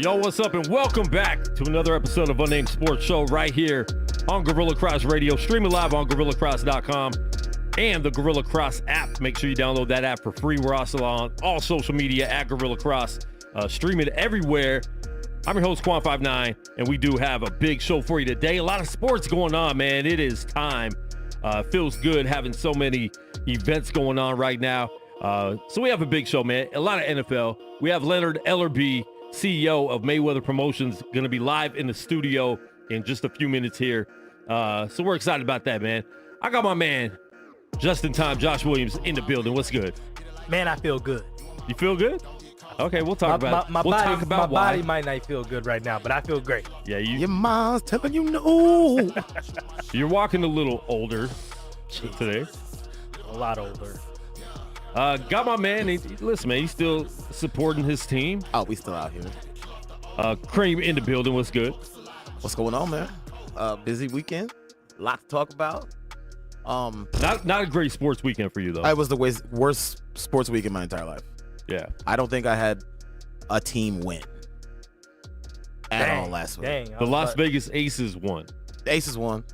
What's up and welcome back to another episode of Unnamed Sports Show right here on Gorilla Cross Radio, streaming live on GorillaCross.com and the Gorilla Cross app. Make sure you download that app for free. We're also on all social media at Gorilla Cross, streaming everywhere. I'm your host, Quan59, and we do have a big show for you today. A lot of sports going on, man. It is time. Feels good having so many events going on right now. So we have a big show, man. A lot of NFL. We have Leonard Ellerbe, CEO of Mayweather Promotions, going to be live in the studio in just a few minutes here. So we're excited about that, man. I got my man, just in time, Josh Williams, in the building. What's good? Man, I feel good. You feel good? Okay, we'll talk about it. My body might not feel good right now, but I feel great. Yeah, your mom's telling you no. You're walking a little older today. A lot older. Got my man. Listen, man, he's still supporting his team. Oh, we still out here. Cream in the building. What's good? What's going on, man? Busy weekend. A lot to talk about. Not a great sports weekend for you, though. It was the worst sports week in my entire life. Yeah. I don't think I had a team win at all last week. The Las Vegas Aces won. The Aces won.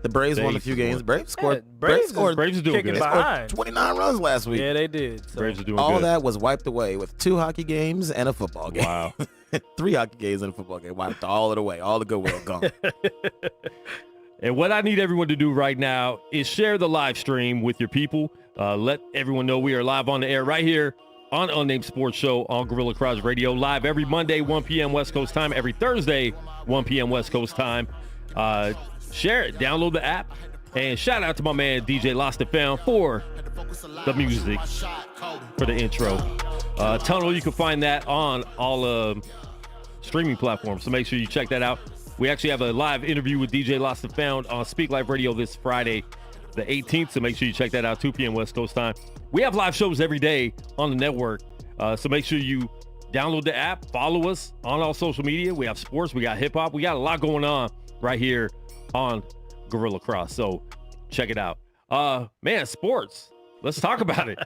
The Braves won a few games. Braves scored. Braves are doing good. They scored 29 runs last week. Yeah, they did. So. Braves are doing all good. All that was wiped away with 2 hockey games and a football game. Wow. 3 hockey games and a football game. Wiped all it away. All the goodwill gone. And what I need everyone to do right now is share the live stream with your people. Let everyone know we are live on the air right here on Unnamed Sports Show on Gorilla Cross Radio. Live every Monday, 1 p.m. West Coast time. Every Thursday, 1 p.m. West Coast time. Share it. Download the app. And shout out to my man, DJ Lost and Found, for the music, for the intro. Tunnel, you can find that on all streaming platforms. So make sure you check that out. We actually have a live interview with DJ Lost and Found on Speak Live Radio this Friday, the 18th. So make sure you check that out, 2 p.m. West Coast time. We have live shows every day on the network. So make sure you download the app, follow us on all social media. We have sports, we got hip hop, we got a lot going on right here on Gorilla Cross. So check it out. Man, sports. Let's talk about it.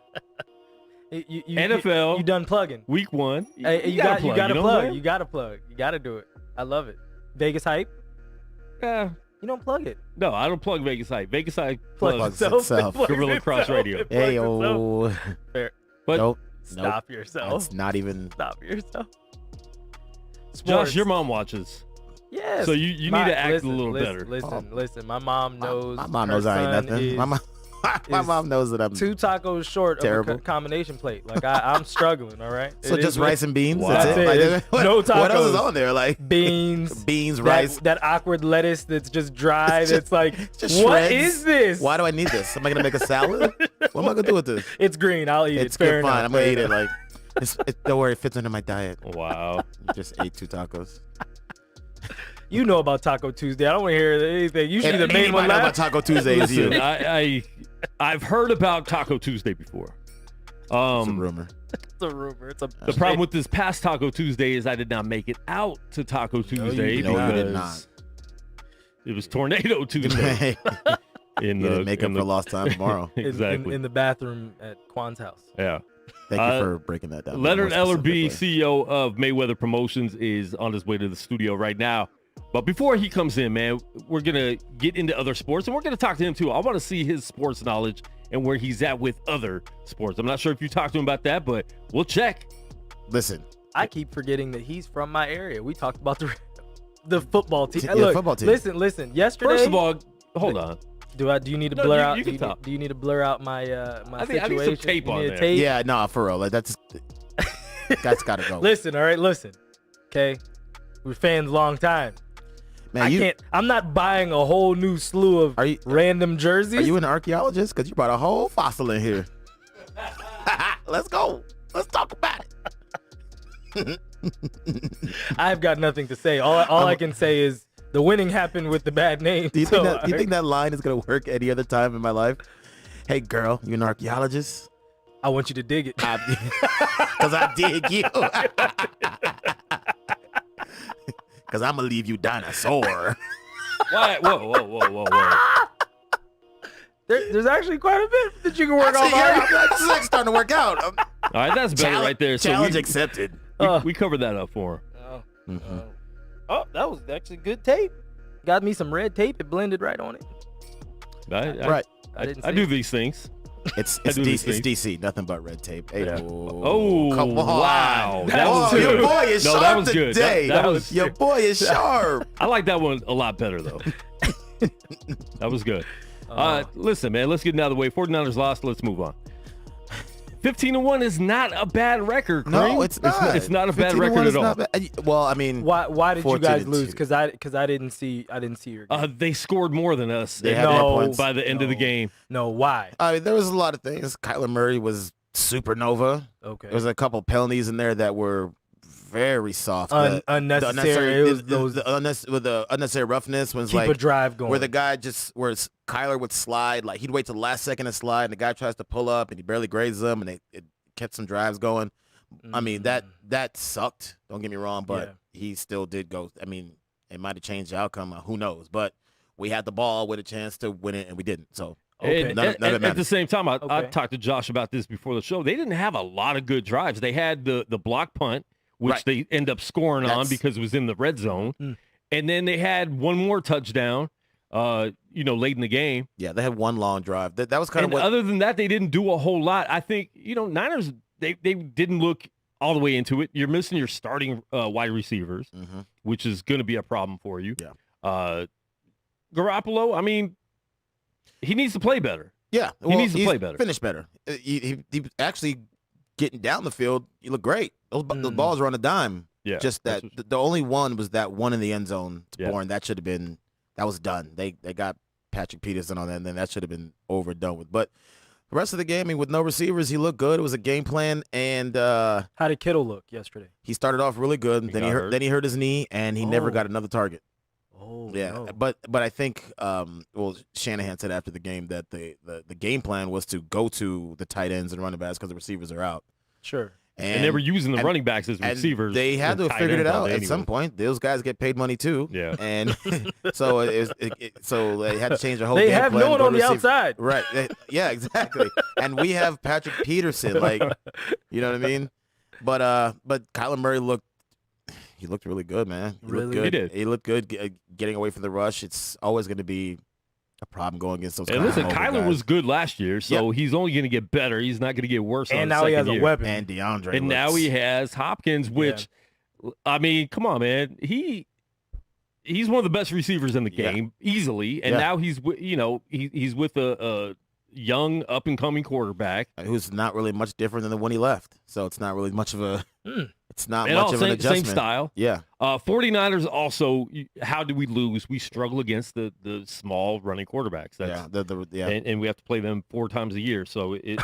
NFL. You done plugging? Week 1. Hey, you got to plug. You got to plug. You got to do it. I love it. Vegas hype. Yeah. You don't plug it. No, I don't plug Vegas hype. Vegas hype plugs itself. Gorilla Cross Radio. Hey yo. But nope. Stop yourself. It's not even. Stop yourself. Sports. Josh, your mom watches. Yes. So you need to act a little better. Listen. My mom knows. My mom knows I ain't nothing. My mom knows that I'm 2 tacos short terrible. of a combination plate. Like I'm struggling. All right. So just rice and beans. Wow. That's it. Like, no tacos. What else is on there? Like beans, rice. That awkward lettuce that's just dry. That's like, just what shreds. is this? Why do I need this? Am I gonna make a salad? What am I gonna do with this? It's green. I'll eat it. It's good. Fair Fine. enough, I'm gonna eat it. Like, don't worry. It fits into my diet. Wow. Just ate 2 tacos. You know about Taco Tuesday. I don't want to hear anything. Usually the main one. Know about Taco Tuesday is you. Listen, I've heard about Taco Tuesday before. It's a rumor. It's a rumor. The problem with this past Taco Tuesday is I did not make it out to Taco Tuesday. You did not. It was Tornado Tuesday. You didn't make up for lost time tomorrow. Exactly. In the bathroom at Quan's house. Yeah. Thank you for breaking that down. Leonard Ellerbe, CEO of Mayweather Promotions, is on his way to the studio right now. But before he comes in, man, we're going to get into other sports, and we're going to talk to him, too. I want to see his sports knowledge and where he's at with other sports. I'm not sure if you talked to him about that, but we'll check. Listen. I keep forgetting that he's from my area. We talked about the football team. Yeah, Look, football team. Listen. Yesterday. First of all, hold on. Do you need to blur out? Do you need to blur out my my situation? I need some tape on there. Tape? Yeah, no, for real. Like, that's got to go. Listen, all right, listen. Okay, we're fans long time. Man, I'm not buying a whole new slew of random jerseys. Are you an archaeologist? Because you brought a whole fossil in here. Let's go. Let's talk about it. I've got nothing to say. All I can say is the winning happened with the bad name. Do you think that line is going to work any other time in my life? Hey, girl, you an archaeologist? I want you to dig it. Because I dig you. Because I'm going to leave you dinosaur. What? Whoa. There's actually quite a bit that you can work on. Yeah, this is actually starting to work out. All right, that's better right there. Challenge accepted. We covered that up for him. Oh, that was actually good tape. Got me some red tape. It blended right on it. Right. I do these things. It's DC. Nothing but red tape. Hey, Yeah. come on. Wow. That was your good. boy is sharp that was good. today. That was, your boy is sharp. I like that one a lot better, though. That was good. Listen, man, let's get it out of the way. 49ers lost. Let's move on. 15-1 is not a bad record, Kareem. No, it's not. It's not a bad record at all. Well, I mean, why did you guys lose? Because I didn't see your game. They scored more than us. They had more points by the end of the game. No, why? I mean, there was a lot of things. Kyler Murray was supernova. Okay. There was a couple penalties in there that were very soft. Unnecessary. With the unnecessary roughness was keep a drive going. Where the guy where Kyler would slide, like he'd wait till the last second to slide, and the guy tries to pull up, and he barely grazes him, and it kept some drives going. I mean, that sucked. Don't get me wrong, but he still did go. I mean, it might have changed the outcome. Who knows? But we had the ball with a chance to win it, and we didn't. So. Okay. At the same time, I talked to Josh about this before the show. They didn't have a lot of good drives. They had the block punt, which they end up scoring on because it was in the red zone. And then they had one more touchdown, late in the game. Yeah, they had one long drive. That was kind of what. Other than that, they didn't do a whole lot. I think, Niners, they didn't look all the way into it. You're missing your starting wide receivers, which is going to be a problem for you. Yeah. Garoppolo, I mean, he needs to play better. Yeah. He needs to play better. Finish better. He actually getting down the field, he looked great. Those balls were on a dime. Yeah. Just that the only one was that one in the end zone to Bourne. That should have been was done. They got Patrick Peterson on that, and then that should have been over and done with. But the rest of the game, I mean, with no receivers, he looked good. It was a game plan. And how did Kittle look yesterday? He started off really good. Then he hurt his knee, and he never got another target. Oh, yeah. No. But I think Shanahan said after the game that the game plan was to go to the tight ends and running backs because the receivers are out. Sure. And they were using the running backs as receivers. They had to have figured it out at some point. Those guys get paid money too. Yeah. And so they had to change their whole game plan. They have no one on the outside. Right. Yeah, exactly. And we have Patrick Peterson, like, you know what I mean? But Kyler Murray looked really good, man. He looked good. He did. He looked good getting away from the rush. It's always going to be a problem going against those. And listen, Kyler was good last year, so he's only going to get better. He's not going to get worse. And now he has a weapon. And DeAndre. And now he has Hopkins, which, I mean, come on, man. He he's one of the best receivers in the Yeah. game, easily. And Yeah. now he's he's with a young up and coming quarterback. Who's not really much different than the one he left. So it's not really much of a. It's not And much all of an same adjustment. style. Yeah. 49ers also, how do we lose? We struggle against the small running quarterbacks. That's, Yeah. and we have to play them 4 times a year. So it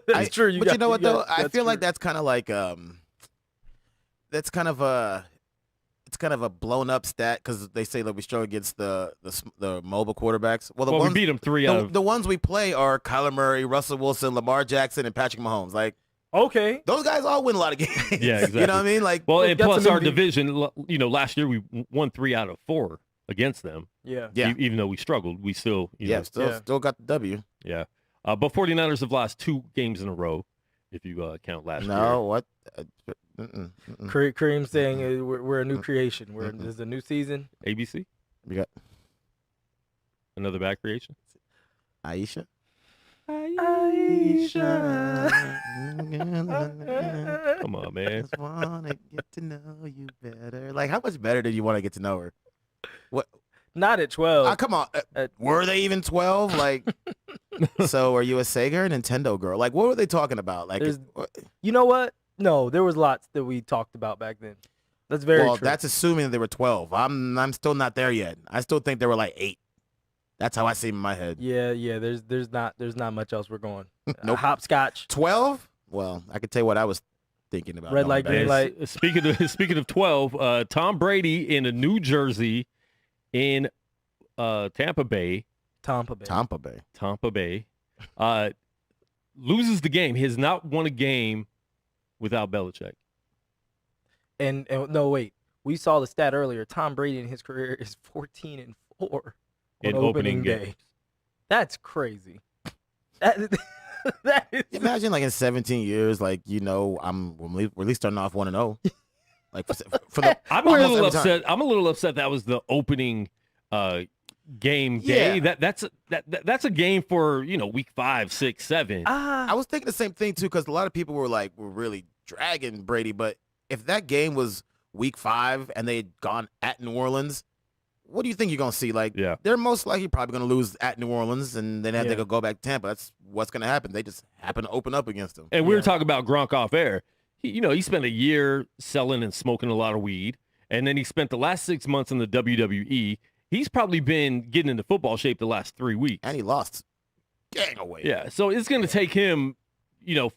That's true. But you know what though? I feel like that. that's kind of like that's kind of a. It's kind of a blown up stat because they say that we struggle against the mobile quarterbacks. Well, we beat them 3 out of the ones we play are Kyler Murray, Russell Wilson, Lamar Jackson, and Patrick Mahomes. Like, Okay. those guys all win a lot of games. Yeah, exactly. You know what I mean? Like, well, We've and got plus some our MVP. division. Last year we won 3 out of 4 against them. Yeah. Yeah. Even though we struggled, we still still got the W. Yeah. But 49ers have lost 2 games in a row, if you count last year. No, what? Kareem saying we're a new creation. There's a new season. ABC, We got another bad creation. Aisha. Come on, man. Just wanna get to know you better. Like, how much better did you want to get to know her? What? Not at 12. Come on. Were they even 12? Like, so are you a Sega or Nintendo girl? Like, what were they talking about? Like, There's- You know what? No, there was lots that we talked about back then. That's very well, true. that's assuming they were 12. I'm still not there yet. I still think they were like 8. That's how I see them in my head. Yeah. There's not much else we're going. Nope. Hopscotch. 12? Well, I could tell you what I was thinking about. Red going light, back. green light. Speaking of 12, Tom Brady in a New Jersey in Tampa Bay. Tampa Bay. Loses the game. He has not won a game without Belichick. And no, wait. We saw the stat earlier. Tom Brady in his career is 14-4 on In opening day. games. That's crazy. That is Imagine like in 17 years, like, we're at least starting off 1-0. Like for the I'm a almost little every time. upset. I'm a little upset that was the opening game day. Yeah. That's a game for week 5, 6, 7. I was thinking the same thing too, because a lot of people were really dragging Brady. But if that game was week 5 and they had gone at New Orleans, what do you think you're gonna see? Like, Yeah. they're most likely probably gonna lose at New Orleans, and then have Yeah. to go back to Tampa. That's what's gonna happen. They just happen to open up against them. And we were Yeah. talking about Gronk off air. He spent a year selling and smoking a lot of weed, and then he spent the last 6 months in the WWE. He's probably been getting into football shape the last 3 weeks. And he lost gang away. Yeah, so it's going to take him,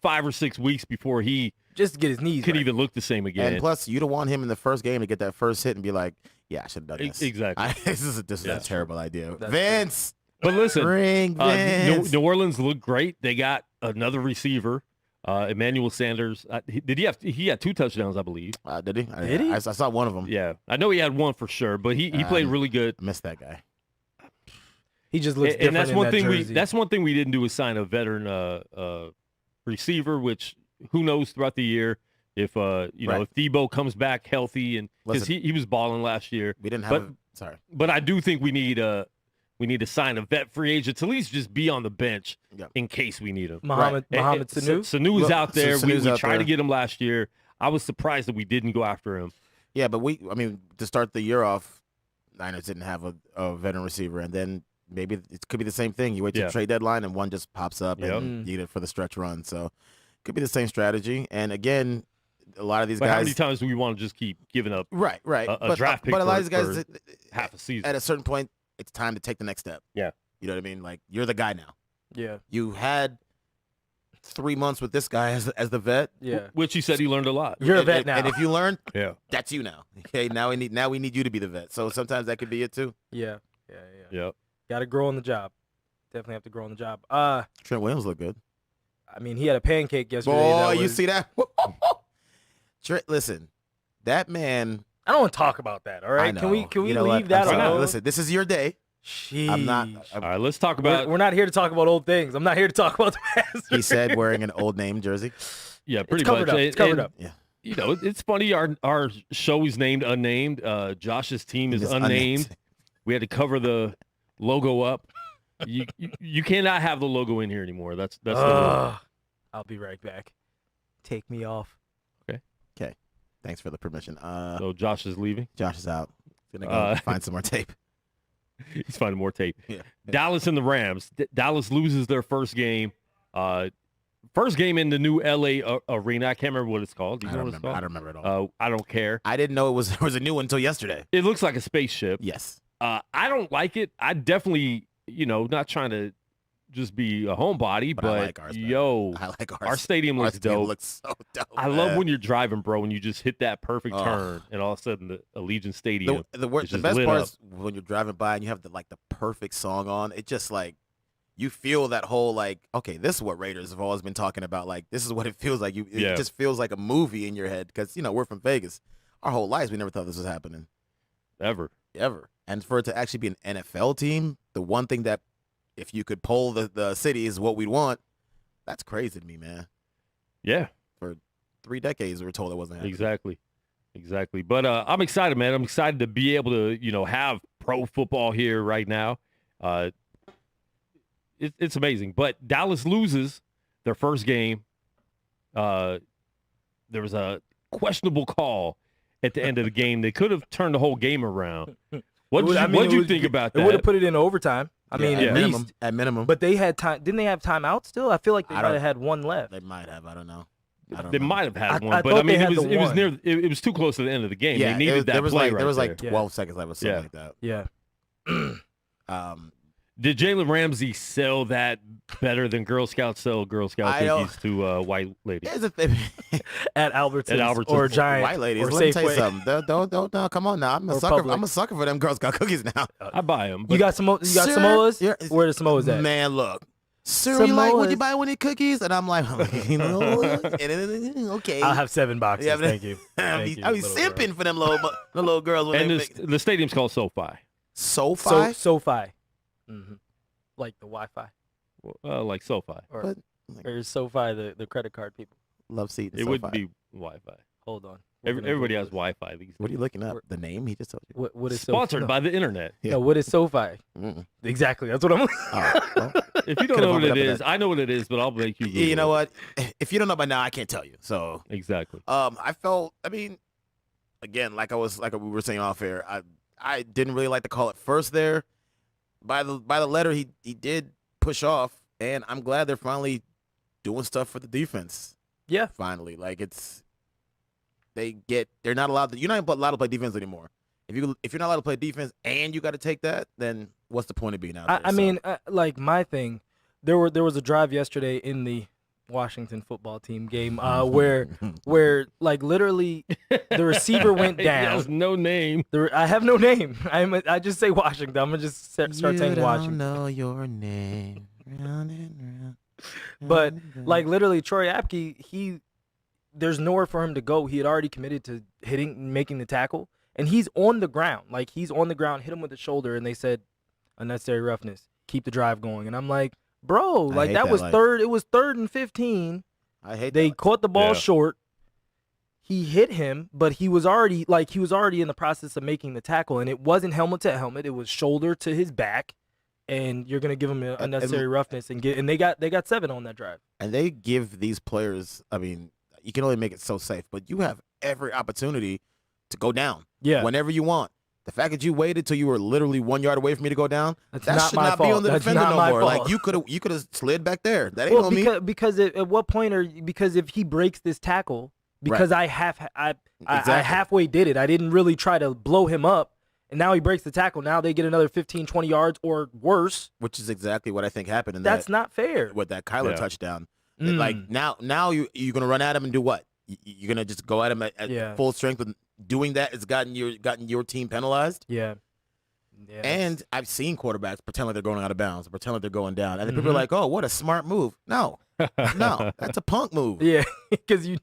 5 or 6 weeks before he just to get his knees could right. even look the same again. And plus, you don't want him in the first game to get that first hit and be like, "Yeah, I should have done this." Exactly. This is Yeah. a terrible idea. That's Vince, But listen, bring Vince. New Orleans looked great. They got another receiver, Emmanuel Sanders. He had 2 touchdowns, I believe. Did he? Did he? I saw one of them. Yeah, I know he had 1 for sure, but he played really good. I missed that guy. He just looks And different that's in one that thing jersey. that's one thing we didn't do is sign a veteran receiver, which who knows throughout the year if Right. if Debo comes back healthy, and because Listen. he was balling last year. We didn't have. Sorry. But I do think we need to sign a vet free agent to at least just be on the bench Yep. in case we need him. Mohamed Sanu. Sanu is out there. Sanu's we out tried there. to get him last year. I was surprised that we didn't go after him. Yeah, but to start the year off, Niners didn't have a veteran receiver, and then maybe it could be the same thing. You wait till Yeah. the trade deadline, and one just pops up, Yep. and you get it for the stretch run. So, could be the same strategy. And again, a lot of these But how guys. many times do we want to just keep giving up Right. a draft pick but a lot for- of these guys, half a season? at a certain point, it's time to take the next step. Yeah. You know what I mean? Like, you're the guy now. Yeah. You had 3 months with this guy as the vet. Yeah. Which he said he learned a lot. You're a vet and, now. And if you learn, Yeah. that's you now. Okay, now we need you to be the vet. So sometimes that could be it too. Yeah. Yeah. Got to grow on the job. Definitely have to grow on the job. Trent Williams looked good. I mean, he had a pancake yesterday. Boy, that you was- see that? Trent, listen, that man. I don't want to talk about that. All right, I know. can we You know what? leave that I'm sorry. alone? Listen, this is your day. Sheesh. I'm not. All right, let's talk about We're not here to talk about old things. I'm not here to talk about the past. He said wearing an Old Name jersey. yeah, pretty covered much. up. It's covered up. Yeah. It's funny. Our show is named Unnamed. Josh's team is It's unnamed. We had to cover the logo up. You cannot have the logo in here anymore. That's the rule. I'll be right back. Take me off. Thanks for the permission. So Josh is leaving. Josh is out. He's gonna go find some more tape. He's finding more tape. Yeah. Dallas and the Rams. Dallas loses their first game. First game in the new LA arena. I can't remember what it's called. Do you know what it's called? I don't remember at all. I don't care. I didn't know there was a new one until yesterday. It looks like a spaceship. Yes. I don't like it. I definitely, not trying to just be a homebody, but I like ours, I like ours. Our stadium looks dope. It looks so dope. I love when you're driving, bro, and you just hit that perfect turn, and all of a sudden the Allegiant Stadium. The best part is when you're driving by and you have the perfect song on. It just you feel that whole okay, this is what Raiders have always been talking about. This is what it feels like. It just feels like a movie in your head because we're from Vegas. Our whole lives we never thought this was happening. Ever. And for it to actually be an NFL team, the one thing that if you could poll the city is what we'd want, that's crazy to me, man. Yeah. For 3 decades, we were told it wasn't happening. Exactly. But I'm excited, man. I'm excited to be able to, have pro football here right now. It's amazing. But Dallas loses their first game. There was a questionable call at the end of the game. They could have turned the whole game around. What did you think about that? It would have put it in overtime. I mean, at minimum. But they had time. Didn't they have timeout still? I feel like they might have had one left. They might have. I don't know. They might have had one, I but I mean, it was near. It was too close to the end of the game. Yeah, they needed that play right there was there. 12 seconds left or something like that. Yeah. Did Jalen Ramsey sell that better than Girl Scouts sell Girl Scout cookies to white ladies? Here's the thing. At Albertsons or Giant white ladies. or Let me tell you Safeway. something. Don't no, come on now. I'm a sucker. I'm a sucker for them Girl Scout cookies now. I buy them. You got Samoas? Where the Samoas at? Man, look. Sir, would you buy one of the cookies? And I'm like, okay. I'll have 7 boxes. Yeah, Thank you. I be simping for them little girls. When and the stadium's called SoFi. SoFi? SoFi. Mm-hmm. Like the Wi-Fi. Like SoFi. Or is SoFi the credit card people? Love seat. It wouldn't be Wi-Fi. Hold on. Everybody has Wi-Fi these days. What are you looking up? The name he just told you? What is sponsored by the internet? Yeah. No, what is SoFi? Exactly. That's what I'm well, if you don't know what it is, I know what it is, but I'll make you Google You know what? If you don't know by now, I can't tell you. So exactly. Again, like we were saying off air, I didn't really like the call at first there. By the letter, he did push off, and I'm glad they're finally doing stuff for the defense. Yeah. Finally. They're not allowed to, you're not allowed to play defense anymore. If you're not allowed to play defense and you got to take that, then what's the point of being out there? My thing, there was a drive yesterday in the Washington football team game where literally the receiver went down. He has no name. I have no name. I just say Washington. I'm gonna just start saying Washington. You don't know your name. Round and round. But literally, Troy Apke, there's nowhere for him to go. He had already committed to making the tackle, and he's on the ground. He's on the ground, hit him with the shoulder, and they said unnecessary roughness. Keep the drive going. And I'm like, bro, that was third. It was 3rd and 15. I hate they that. caught the ball short. He hit him, but he was already in the process of making the tackle, and it wasn't helmet to helmet. It was shoulder to his back, and you're gonna give him an unnecessary roughness and they got 7 on that drive. And they give these players, you can only make it so safe, but you have every opportunity to go down. Yeah. Whenever you want. The fact that you waited till you were literally 1 yard away for me to go down, that should not be on the defender no more. You could have slid back there. That ain't on me. Because at what point because if he breaks this tackle, because I halfway did it. I didn't really try to blow him up. And now he breaks the tackle. Now they get another 15, 20 yards or worse. Which is exactly what I think happened. That's not fair. With that Kyler touchdown. Now you're going to run at him and do what? You're going to just go at him at full strength. And doing that has gotten your team penalized. Yeah. And I've seen quarterbacks pretend like they're going out of bounds, pretend like they're going down. And then people are like, oh, what a smart move. No, that's a punk move. Yeah, because I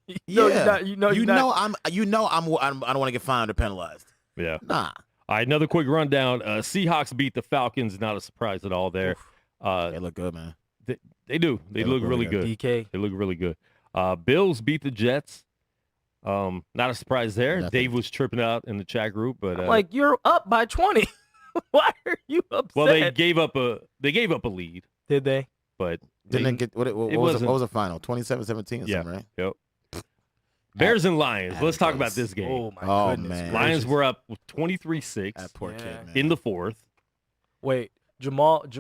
don't want to get fined or penalized. Yeah. Nah. All right, another quick rundown. Seahawks beat the Falcons. Not a surprise at all there. They look good, man. They do. They look really good. DK. They look really good. Bills beat the Jets. Not a surprise there. Nothing. Dave was tripping out in the chat group, but you're up by 20. Why are you upset? Well, they gave up a lead. Did they? But didn't they get what was the final? 27-17 or something, right? Yep. Bears and Lions. Let's talk about Adverse. this game. Oh my goodness. man. Lions gracious. were up 23-6 That poor Yeah. kid, man. in the fourth. Wait,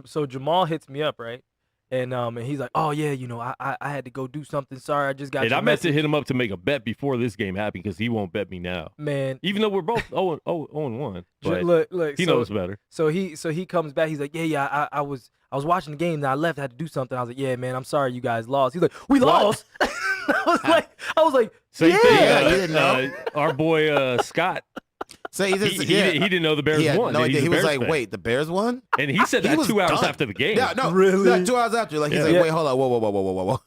so Jamal hits me up, right? And he's like, "Oh yeah, I had to go do something. Sorry, I just got And your I meant to message." hit him up to make a bet before this game happened because he won't bet me now. Man, Even though we're both 0-1. But look, he knows better. So he comes back. He's like, "Yeah, I was watching the game. And I left. I had to do something." I was like, "Yeah, man, I'm sorry, you guys lost." He's like, "We lost." I was like, Same yeah. thing. Yeah, you didn't know? Our boy Scott, So he he just, didn't know the Bears he had won. no and he's idea. a He was Bears like, fan. "Wait, the Bears won?" And he said He that was 2 hours done. after the game. Yeah, no, Really? no, 2 hours after. Like he's Yeah. like, Yeah. "Wait, hold on, whoa."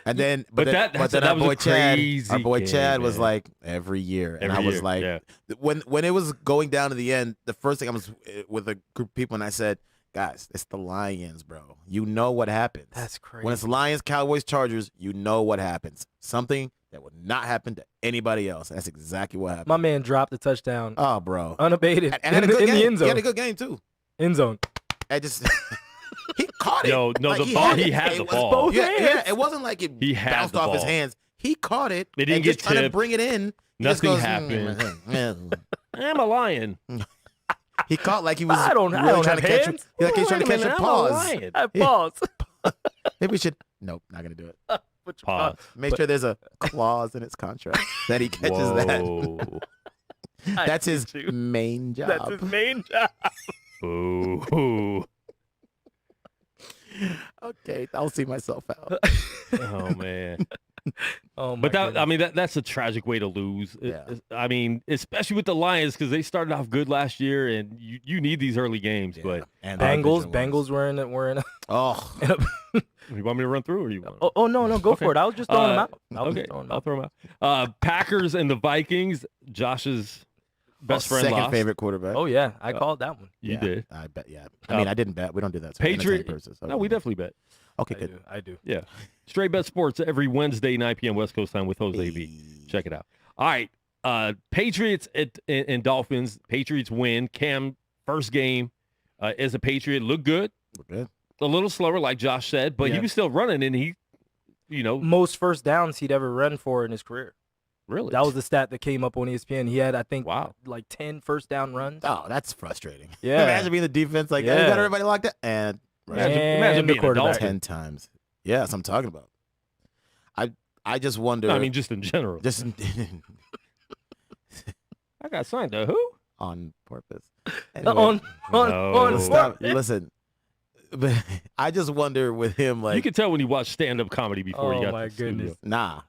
And then, But then, that but then was our boy a Chad, crazy our boy game, Chad was man. like every year, and Every I was year, like, yeah. when it was going down to the end, the first thing I was with a group of people, and I said, "Guys, it's the Lions, bro. You know what happens. That's crazy. When it's Lions, Cowboys, Chargers, you know what happens. Something that would not happen to anybody else. And that's exactly what happened. My man dropped the touchdown Oh, bro. unabated And had a in, good in game. the end He had a zone. good game too. End zone. I just he caught it. No, Like, the ball. it. He had It the was ball. both Yeah, hands. yeah, it wasn't like it He had bounced the off his ball. hands. He caught it. It didn't and get just trying to tipped. bring it in. He just Nothing goes, happened. I'm a lion. He caught like he was I don't really trying have to catch. hands. Like he's trying to catch a I'm a pause. lion. I pause. Maybe we should. Nope, not gonna do it. Put your Pause. Make sure there's a clause in its contract that he catches that. Whoa. I That's his hate you. main job. That's his main job. Ooh. Okay, I'll see myself out. Oh man. Oh my But goodness. that's a tragic way to lose. Yeah. I mean, especially with the Lions because they started off good last year, and you need these early games. But and Bengals were in it. Oh, you want me to run through, or you want? Oh no, go Okay. for it. I was just throwing them out. I was Okay, just throwing them I'll out. throw them out. Packers and the Vikings. Josh's best friend second lost. favorite quarterback. Oh yeah, I called that one. You Yeah, did. I bet. Yeah. I mean, I didn't bet. We don't do that. So Patriot. Purposes. No, we definitely bet. Okay, good. I do. Yeah. Straight Bet Sports every Wednesday, 9 p.m. West Coast time with Jose V. Check it out. All right. Patriots and Dolphins. Patriots win. Cam, first game as a Patriot, looked good. We're good. A little slower, like Josh said, but he Yeah. was still running, and he, Most first downs he'd ever run for in his career. really. That was the stat that came up on ESPN. He had, I think, Wow. like 10 first down runs. Oh, that's frustrating. Yeah. Imagine being the defense like, hey, we Yeah. got everybody locked up. And Imagine And being a quarterback. Dolphin. 10 times. Yeah, that's what I'm talking about. I just wonder. I mean, just in general. just I got signed to who? on purpose. On No. Stop. purpose. Listen. But I just wonder with him, like, you could tell when you watch stand-up comedy before you Oh, got my to the studio. goodness. nah.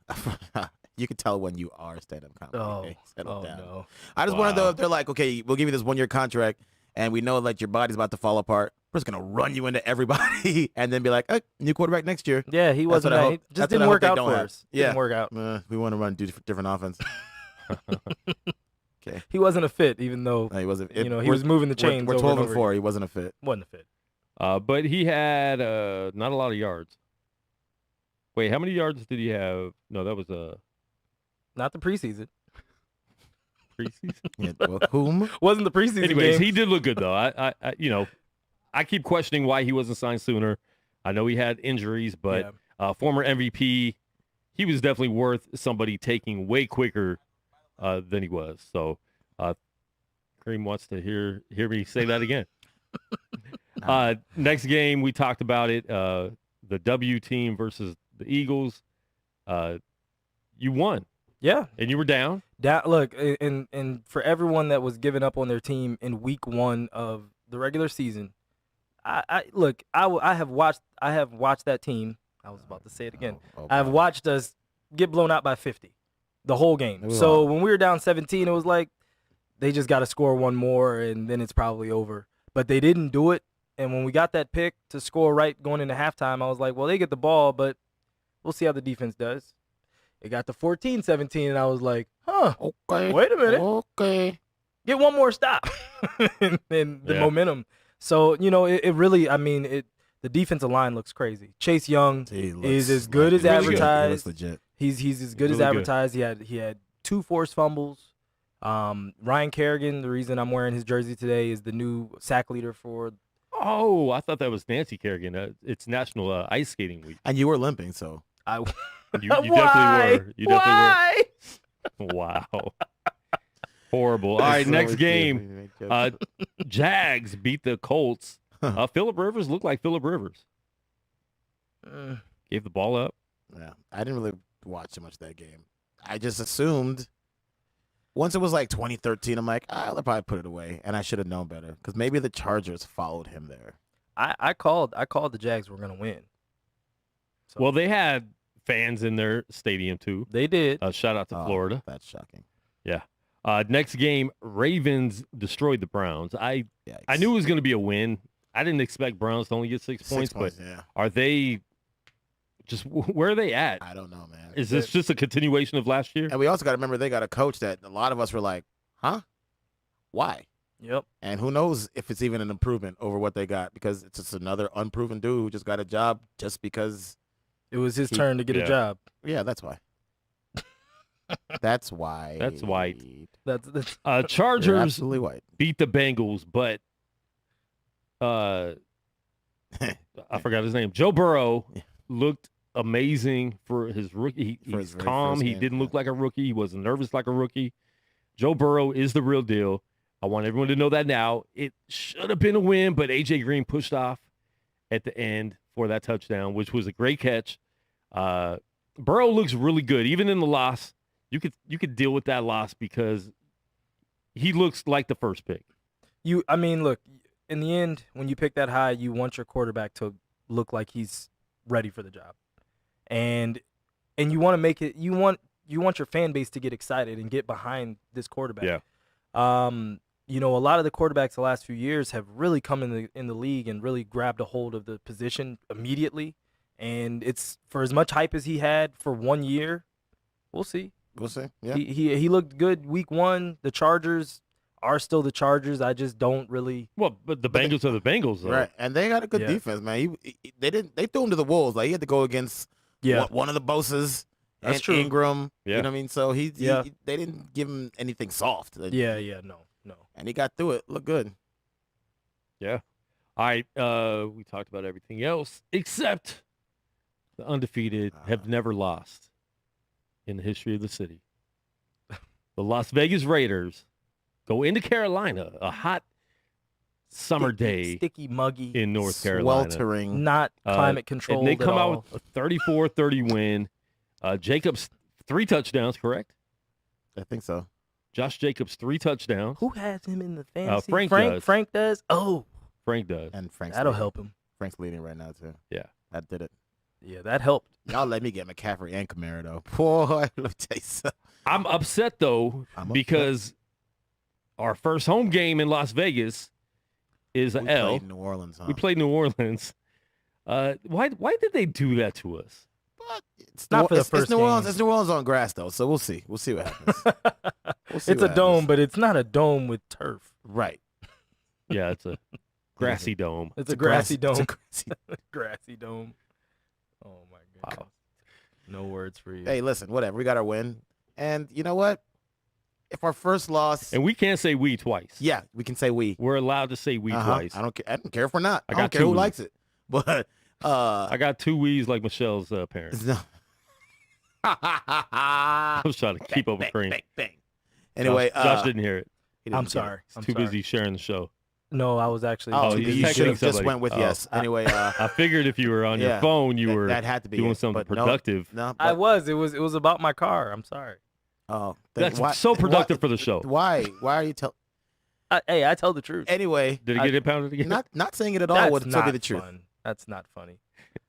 You can tell when you are stand-up comedy. Oh, Okay, settle down. no. I just want to Wow. know if they're like, okay, we'll give you this 1-year contract, and we know like your body's about to fall apart. We're just gonna run you into everybody, and then be like, new quarterback next year. Yeah, he wasn't. what I He hope- just that's what didn't I hope work they out don't for have. us. Yeah. Didn't work out. We want to run different offense. He wasn't a fit, even though No, he wasn't. he was moving the chains. We're over 12 and and over 4. He wasn't a fit. Wasn't a fit. But he had not a lot of yards. Wait, how many yards did he have? No, that was a Not the preseason. preseason. Yeah, well, whom? Wasn't the preseason Anyways, game. he did look good though. I keep questioning why he wasn't signed sooner. I know he had injuries, but former MVP, he was definitely worth somebody taking way quicker than he was. So, Kareem wants to hear me say that again. Next game, we talked about it. The W team versus the Eagles. You won, Yeah. and you were down. Look, and for everyone that was giving up on their team in week 1 of the regular season, I have watched that team. I was about to say it again. I've God. watched us get blown out by 50 the whole game. Ooh. So when we were down 17, it was like they just got to score one more and then it's probably over. But they didn't do it. And when we got that pick to score right going into halftime, I was like, well, they get the ball, but we'll see how the defense does. It got to 14-17, and I was like, Okay. wait a minute. Okay. Get one more stop. and the Yeah. momentum. So, it really, the defensive line looks crazy. Chase Young He is looks as good as really advertised. He looks legit. He's as good as Really good. advertised. He had 2 forced fumbles. Ryan Kerrigan, the reason I'm wearing his jersey today, is the new sack leader for. Oh, I thought that was Nancy Kerrigan. It's National Ice Skating Week. And you were limping, so I You Why? definitely were. You definitely were. Wow. Horrible. All right, next game. Jags beat the Colts. Phillip Rivers looked like Phillip Rivers. Gave the ball up. Yeah, I didn't really watch too much of that game. I just assumed once it was like 2013, I'm like, I'll probably put it away, and I should have known better because maybe the Chargers followed him there. I called the Jags were gonna win. So Well, they had fans in their stadium too. they did. Shout out to Florida. That's shocking. Yeah. Next game, Ravens destroyed the Browns. I knew it was going to be a win. I didn't expect Browns to only get 6 points, but yeah. are they just where are they at? I don't know, man. Is this just a continuation of last year? And we also got to remember they got a coach that a lot of us were like, huh? Why? Yep. And who knows if it's even an improvement over what they got because it's just another unproven dude who just got a job just because It was his turn to get a job. Yeah, that's why. That's why. That's white. That's Chargers You're absolutely white. beat the Bengals, but I forgot his name. Joe Burrow looked amazing for his rookie. He's calm. He didn't look like a rookie. He wasn't nervous like a rookie. Joe Burrow is the real deal. I want everyone to know that now. It should have been a win, but A.J. Green pushed off at the end for that touchdown, which was a great catch. Burrow looks really good, even in the loss. You could deal with that loss because he looks like the first pick. I mean, look, in the end, when you pick that high, you want your quarterback to look like he's ready for the job, and you want to make it. You want your fan base to get excited and get behind this quarterback. Yeah. A lot of the quarterbacks the last few years have really come in the league and really grabbed a hold of the position immediately. And it's for as much hype as he had for 1 year, we'll see. We'll see. Yeah. He looked good week one. The Chargers are still the Chargers. I just don't really. Well, but the Bengals are the Bengals, though. Right, and they got a good defense, man. They threw him to the wolves. Like he had to go against one of the Bosses. That's and true. Ingram. Yeah. You know what I mean? So they didn't give him anything soft. No. And he got through it. Looked good. Yeah. All right. We talked about everything else except the undefeated have never lost in the history of the city. The Las Vegas Raiders go into Carolina, a hot summer day, sticky, muggy in North Carolina, sweltering, not climate controlled. And they come at all. out with a 34-30 win. Jacobs 3 touchdowns, correct? I think so. Josh Jacobs 3 touchdowns. Who has him in the fantasy? Frank does. Frank does. Oh, Frank does. And that'll help him. Frank's leading right now too. Yeah, that did it. Yeah, that helped. Y'all let me get McCaffrey and Kamara though. Boy, let me tell you something. I'm upset though because our first home game in Las Vegas is an L. We played New Orleans. Huh? We played New Orleans. Why did they do that to us? But it's not for the first It's New Orleans. game. It's New Orleans on grass though, so we'll see. We'll see what happens. It's a dome, but it's not a dome with turf. Right. Yeah, it's a grassy dome. It's a grassy dome. It's a grassy. Grassy dome. Oh my goodness. Wow. No words for you. Hey, listen, whatever. We got our win, and you know what? If our first loss, And we can't say we twice. yeah, we can say we. We're allowed to say we twice. I don't care if we're not. I got don't care who two. likes it, but I got 2 we's like Michelle's parents. no. I was trying to keep up with Cream. Bang, bang. Anyway, Josh didn't hear it. he didn't I'm get it. sorry. He's too busy sharing the show. No, I was actually. Oh, he's you texting should have just somebody. went with yes. Anyway, I figured if you were on your yeah, phone, you were that had to be doing it, something but no, productive. No, I but- was. It was about my car. I'm sorry. Oh, That's so productive for the show. Why are you telling? Hey, I tell the truth. Anyway, Did it get impounded again? not saying it at all That's would still be not the truth. fun. That's not funny.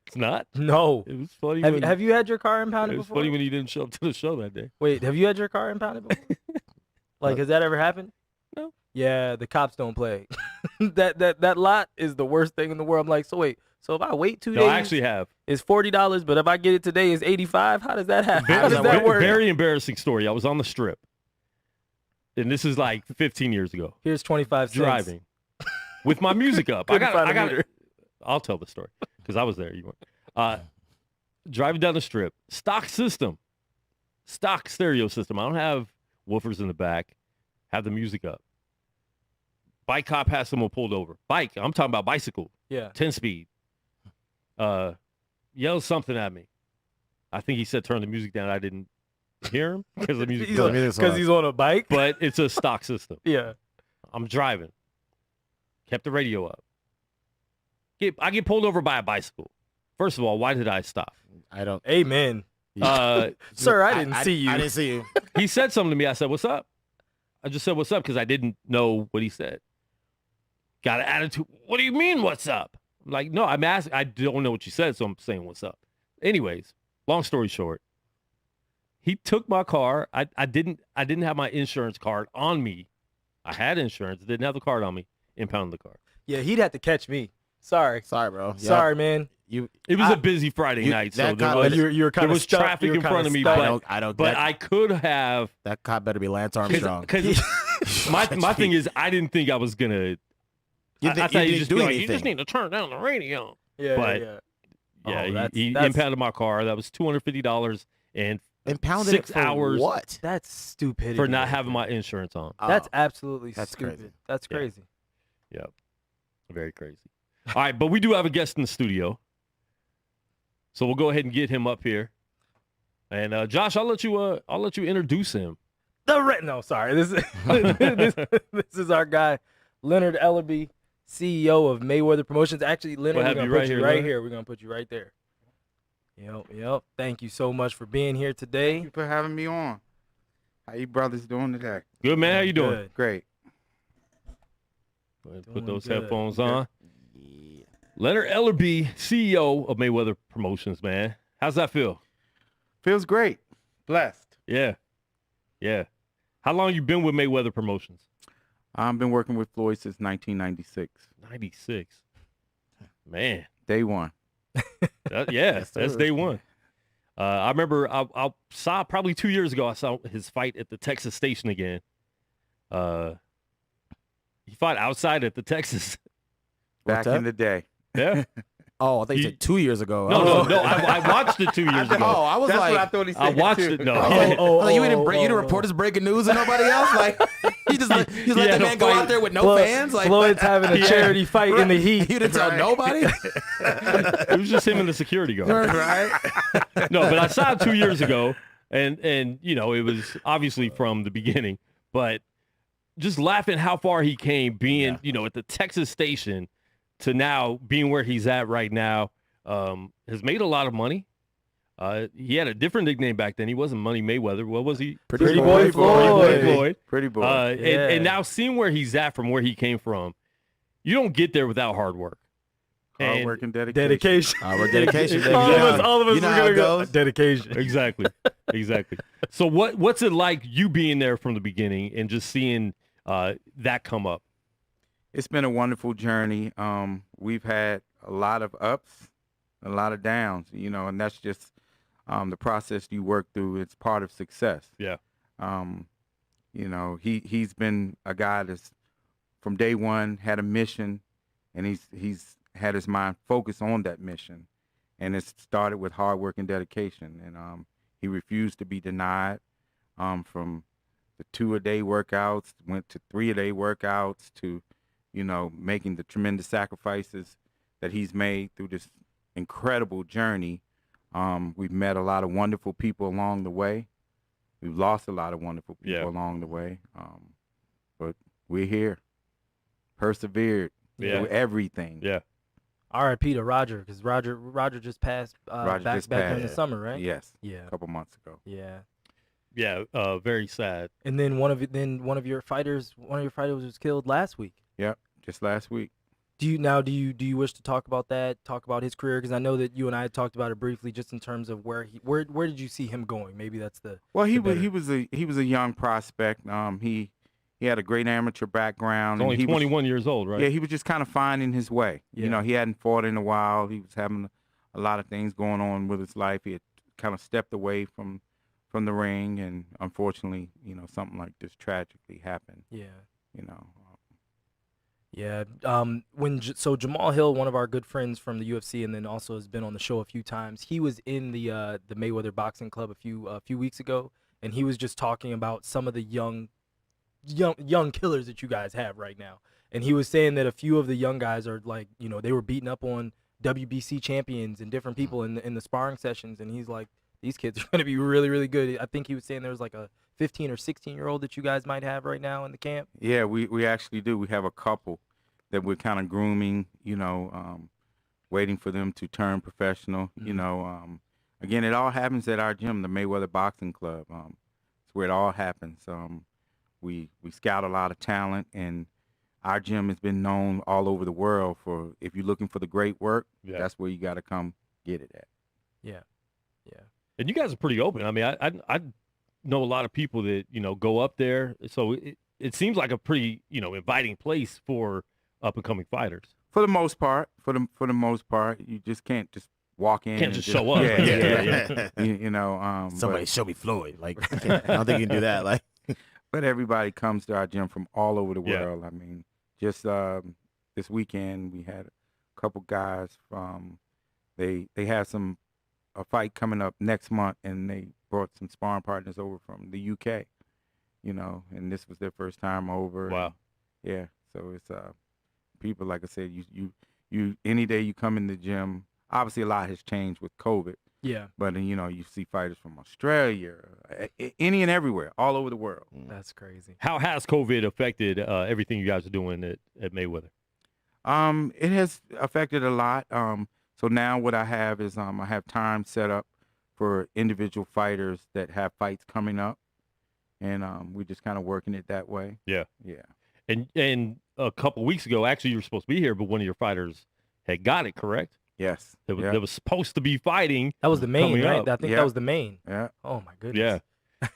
It's not. No. It was funny. Have you had your car impounded It was before? funny when you didn't show up to the show that day. Wait, have you had your car impounded before? Like, has that ever happened? No. Yeah, the cops don't play. that lot is the worst thing in the world. I'm like, so if I wait 2 No, days, I actually have. it's $40, but if I get it today, it's $85. How does that happen? How does that that work? Very embarrassing story. I was on the strip, and this is like 15 years ago. Here's 25 cents. Driving with my music up. Couldn't find a meter. I'll tell the story because I was there. You weren't. Driving down the strip, stock stereo system. I don't have woofers in the back. Have the music up. Bike cop has someone pulled over. Bike. I'm talking about bicycle. Yeah. 10 speed. Yells something at me. I think he said turn the music down. I didn't hear him because the music. Because he's on a bike. But it's a stock system. Yeah. I'm driving. Kept the radio up. I get pulled over by a bicycle. First of all, why did I stop? I don't. Amen. Sir, I didn't see you. I didn't see you. He said something to me. I said, "What's up?" I just said, "What's up?" because I didn't know what he said. Got an attitude. What do you mean, what's up? I'm like, no, I'm asking. I don't know what you said, so I'm saying, what's up? Anyways, long story short, he took my car. I didn't have my insurance card on me. I had insurance. Didn't have the card on me. Impounded the car. Yeah, he'd have to catch me. Sorry, bro. Sorry, man. It was a busy Friday night, so there was traffic in front of me, but I could have. That cop better be Lance Armstrong. Because my thing is, I didn't think I was gonna. I thought you just need to turn down the radio. Yeah. He impounded my car. That was $250 and impounded 6 hours. What? That's stupidity for not having my insurance on. That's absolutely stupid. Crazy. That's crazy. Yep. Very crazy. All right, but we do have a guest in the studio. So we'll go ahead and get him up here. And Josh, I'll let you introduce him. No, sorry. This is our guy, Leonard Ellerbe, CEO of Mayweather Promotions. Actually, Leonard, we're going to put you right here. We're going to put you right there. Yep. Thank you so much for being here today. Thank you for having me on. How you brothers doing today? Good, man. How you doing? Good. Great. Go ahead and put those headphones on. Yeah. Leonard Ellerbe, CEO of Mayweather Promotions, man. How's that feel? Feels great. Blessed. Yeah. How long you been with Mayweather Promotions? I've been working with Floyd since 1996. 96. Man. Day one. That's day one. I remember I saw probably 2 years ago, I saw his fight at the Texas station again. He fought outside at the Texas. Back in the day. Yeah. Oh, I think you said 2 years ago. No. I watched it 2 years ago. Oh, I was That's like, what I thought he said. I watched it. No. You didn't report his breaking news and nobody else. Like you just let the man go out there with no fans. Like Floyd's having a charity fight in the heat. You didn't tell nobody. It was just him and the security guard. Right. No, but I saw it 2 years ago, and it was obviously from the beginning, but just laughing how far he came, being at the Texas station to now being where he's at right now, has made a lot of money. He had a different nickname back then. He wasn't Money Mayweather. What was he? Pretty Boy Floyd. Pretty Boy. And now seeing where he's at from where he came from, you don't get there without hard work. Hard work and dedication. We're dedication. All of us You know are how gonna it go. goes. Dedication. Exactly. So what's it like you being there from the beginning and just seeing that come up? It's been a wonderful journey. We've had a lot of ups, a lot of downs, and that's just the process you work through. It's part of success. Yeah. He's been a guy that's from day one had a mission, and he's had his mind focused on that mission, and it started with hard work and dedication. And he refused to be denied. From the 2-a-day workouts, went to 3-a-day workouts, to making the tremendous sacrifices that he's made through this incredible journey. We've met a lot of wonderful people along the way. We've lost a lot of wonderful people along the way. But we're here, persevered through everything. Yeah. R.I.P. to Roger, because Roger just passed back in the summer, right? Yes. Yeah. A couple months ago. Yeah. Yeah. Very sad. And then one of your fighters was killed last week. Yep. Just last week. Do you wish to talk about that? Talk about his career, because I know that you and I had talked about it briefly, just in terms of where did you see him going? Maybe that's the. Well, he was a young prospect. He had a great amateur background. He's only 21 years old, right? Yeah, he was just kind of finding his way. Yeah. He hadn't fought in a while. He was having a lot of things going on with his life. He had kind of stepped away from the ring, and unfortunately, something like this tragically happened. Yeah. Yeah. So Jamal Hill, one of our good friends from the UFC, and then also has been on the show a few times. He was in the Mayweather Boxing Club a few weeks ago, and he was just talking about some of the young killers that you guys have right now. And he was saying that a few of the young guys are like, they were beating up on WBC champions and different people in the sparring sessions, and he's like, these kids are going to be really, really good. I think he was saying there was like a 15 or 16-year-old that you guys might have right now in the camp. Yeah, we actually do. We have a couple that we're kind of grooming, waiting for them to turn professional. Again, it all happens at our gym, the Mayweather Boxing Club. It's where it all happens. We scout a lot of talent, and our gym has been known all over the world for, if you're looking for the great work, that's where you got to come get it at. Yeah. And you guys are pretty open. I mean, I know a lot of people that, go up there. So it seems like a pretty, inviting place for up-and-coming fighters. For the most part, you just can't just walk in. Can't just show up. Yeah. Somebody show me Floyd. Like, I don't think you can do that. Like, but everybody comes to our gym from all over the world. I mean, just this weekend we had a couple guys from. They have a fight coming up next month, and they brought some sparring partners over from the UK. And this was their first time over. Wow. Yeah. So it's people, like I said, you any day you come in the gym. Obviously, a lot has changed with COVID. Yeah. But you see fighters from Australia, any and everywhere, all over the world. That's crazy. How has COVID affected everything you guys are doing at Mayweather? It has affected a lot. So now what I have is I have time set up for individual fighters that have fights coming up, and we're just kind of working it that way. Yeah. Yeah. And a couple weeks ago, actually, you were supposed to be here, but one of your fighters had got it, correct? Yes. That was supposed to be fighting. That was the main, right? Up. I think that was the main. Yeah. Oh my goodness. Yeah.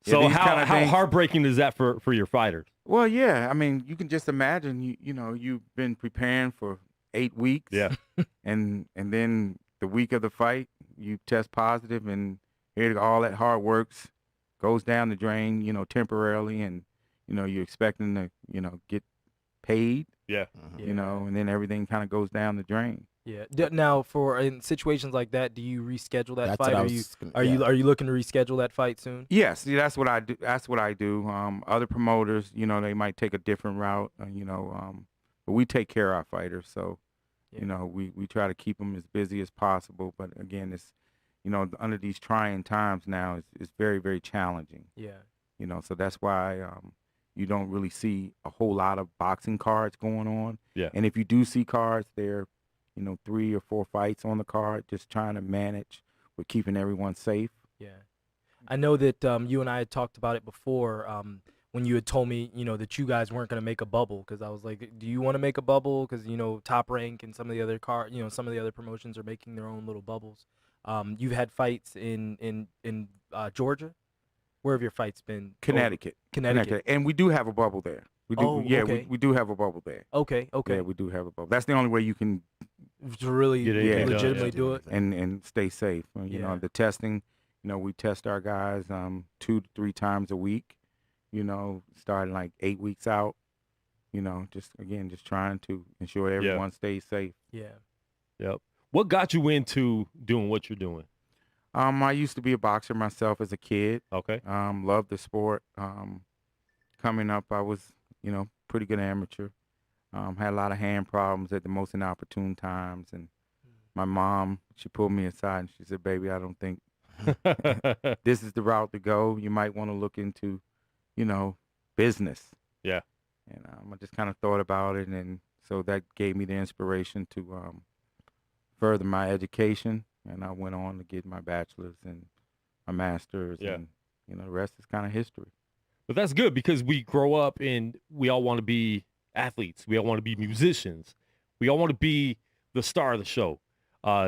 So how heartbreaking is that for your fighters? Well, yeah. I mean, you can just imagine. You've been preparing for 8 weeks. Yeah. and then the week of the fight, you test positive, and here all that hard work goes down the drain. Temporarily, and you're expecting to get paid. Yeah. And then everything kind of goes down the drain. Yeah. Now, in situations like that, do you reschedule that That's fight? what Are you looking to reschedule that fight soon? Yes, that's what I do. That's what I do. Other promoters, they might take a different route. But we take care of our fighters, so we try to keep them as busy as possible. But again, it's under these trying times now, it's very, very challenging. Yeah. So that's why you don't really see a whole lot of boxing cards going on. Yeah. And if you do see cards, they're 3 or 4 fights on the card, just trying to manage with keeping everyone safe. Yeah. I know that you and I had talked about it before when you had told me, that you guys weren't going to make a bubble, because I was like, do you want to make a bubble? Because, Top Rank and some of the other some of the other promotions are making their own little bubbles. You've had fights in Georgia. Where have your fights been? Connecticut. And we do have a bubble there. We do. Okay. We do have a bubble there. Okay. Yeah, we do have a bubble. That's the only way you can to really legitimately do it and stay safe. The testing, we test our guys 2 to 3 times a week, starting like 8 weeks out, just trying to ensure everyone stays safe. Yeah. Yep. What got you into doing what you're doing? I used to be a boxer myself as a kid. Okay. Loved the sport. Coming up, I was, pretty good amateur. Had a lot of hand problems at the most inopportune times. And my mom, she pulled me aside and she said, baby, I don't think this is the route to go. You might want to look into, business. Yeah. And I just kind of thought about it. And so that gave me the inspiration to further my education. And I went on to get my bachelor's and my master's. Yeah. And, the rest is kind of history. But that's good, because we grow up and we all want to be athletes. We all want to be musicians. We all want to be the star of the show.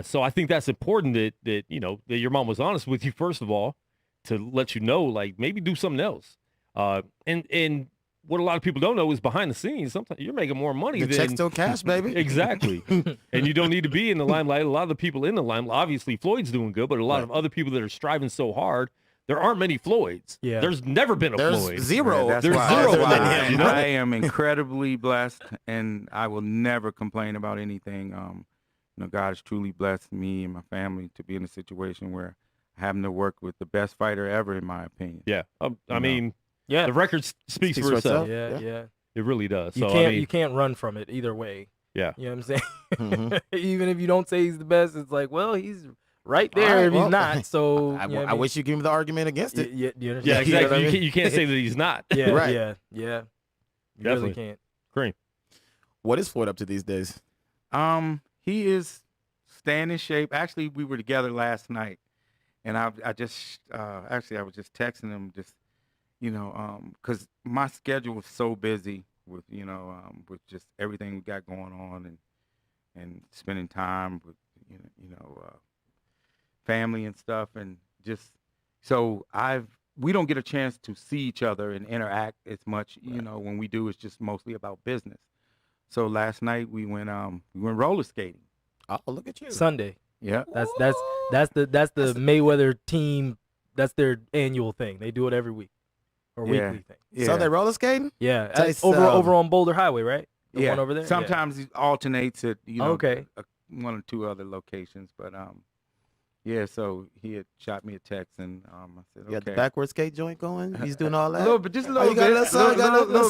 So I think that's important that your mom was honest with you, first of all, to let you know, like, maybe do something else. And what a lot of people don't know is behind the scenes, sometimes you're making more money the than check still cash, baby. Exactly. And you don't need to be in the limelight. A lot of the people in the limelight, obviously Floyd's doing good, but a lot of other people that are striving so hard, there aren't many Floyds. Yeah. There's never been a Floyd. There's zero. Yeah, There's why- zero that's of why them, I am incredibly blessed, and I will never complain about anything. God has truly blessed me and my family to be in a situation where I'm having to work with the best fighter ever, in my opinion. Yeah. I mean, Yeah. the record speaks for itself. Yeah. It really does. You So, can't I mean, you can't run from it either way. Yeah. You know what I'm saying? Mhm. Even if you don't say he's the best, it's like, well, he's right there All right, if he's well, not. So I, you know what I wish you give me the argument against it. You Yeah, understand? exactly. You know what I mean? You can't say that he's not. Yeah, Right. yeah. You Definitely. really can't. Cream. What is Floyd up to these days? He is staying in shape. Actually, we were together last night, and I just actually I was just texting him, just because my schedule was so busy with with just everything we got going on and spending time with family and stuff, and just so we don't get a chance to see each other and interact as much. Right. When we do, it's just mostly about business. So last night we went roller skating. Oh, look at you. Sunday. Yeah. That's the Mayweather team. That's their annual thing. They do it every week or Yeah. weekly thing. Yeah. So they roller skating? Yeah, Tell you over on Boulder Highway, right? The yeah. one over there. Sometimes he alternates at Okay. one or two other locations, but yeah. So he had shot me a text, and I said, You got the okay. backward skate joint going? He's doing all that? A little bit, just a Oh, little you got bit. a little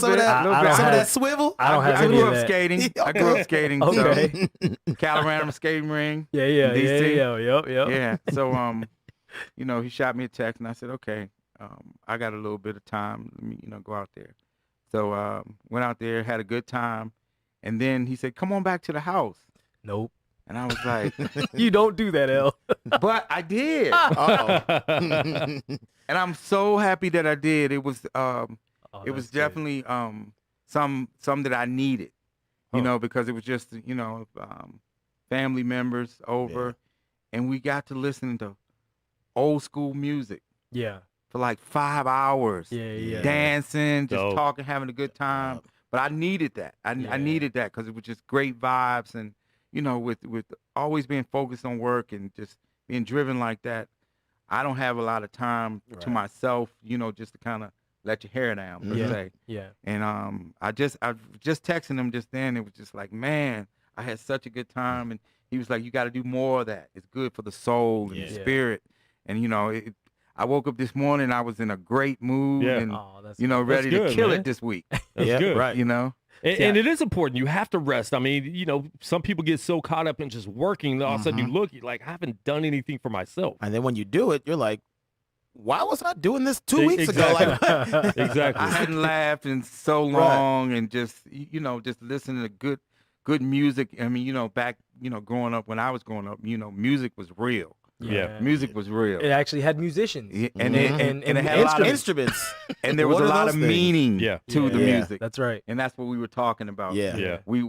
some of that, I don't some of have- that swivel? I don't have I any grew of up that. skating. I grew up skating. Okay. So Colorado skating ring. Yeah, DC. Yep. Yeah. So he shot me a text, and I said, okay, I got a little bit of time. Let me go out there. So went out there, had a good time, and then he said, come on back to the house. Nope. And I was like, You don't do that, L. but I did. Uh-oh. And I'm so happy that I did. It was Oh, it was that's good. definitely some that I needed, because it was just family members over, and we got to listen to old school music Yeah. for like 5 hours, Yeah. dancing, just Dope. talking, having a good time. But I needed that. I needed that because it was just great vibes, and with always being focused on work and just being driven like that, I don't have a lot of time to Right. myself, just to kind of let your hair down per Yeah. se. Yeah. And I just texting him just then. It was just like, man, I had such a good time. And he was like, you got to do more of that. It's good for the soul and the Yeah. spirit. And I woke up this morning. I was in a great mood Yeah. and Oh, that's ready good, to kill man. it this week. That's Yeah, good. right. And it is important. You have to rest. I mean, some people get so caught up in just working. And all of a sudden you look, you're like, I haven't done anything for myself. And then when you do it, you're like, why was I doing this 2 weeks ago? Exactly. Like, Exactly. I hadn't laughed in so long, and just just listening to good music. I mean, back growing up, when I was growing up, music was real. Yeah. Music was real. It actually had musicians. Yeah, and Mhm. it had a lot of instruments. and there was What a are lot those of things? meaning Yeah. to the Yeah. music, That's right. and that's what we were talking about. Yeah. Yeah. We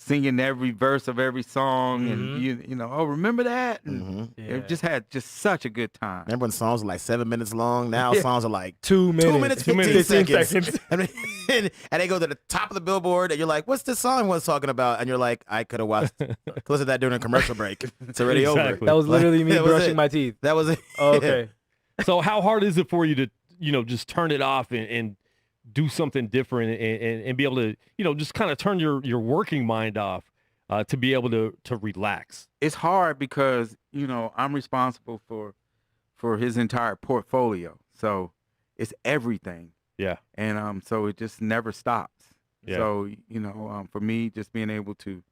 singing every verse of every song, Mhm. and oh, remember that? And Mhm. Yeah. it just had such a good time. Remember when songs were like 7 minutes long? Now Yeah. songs are like 2 minutes. 2 minutes, 2 minutes, 15 15 seconds. I mean, and they go to the top of the billboard, and you're like, what's this song was talking about? And you're like, I could have watched, listened to that during a commercial break. It's already over. Exactly. That was literally me That was brushing it. my teeth. That was it. Oh, okay. So how hard is it for you to, just turn it off and do something different and be able to, just kind of turn your working mind off to be able to relax? It's hard because I'm responsible for his entire portfolio, so it's everything. Yeah. And so it just never stops. Yeah. So for me, just being able to,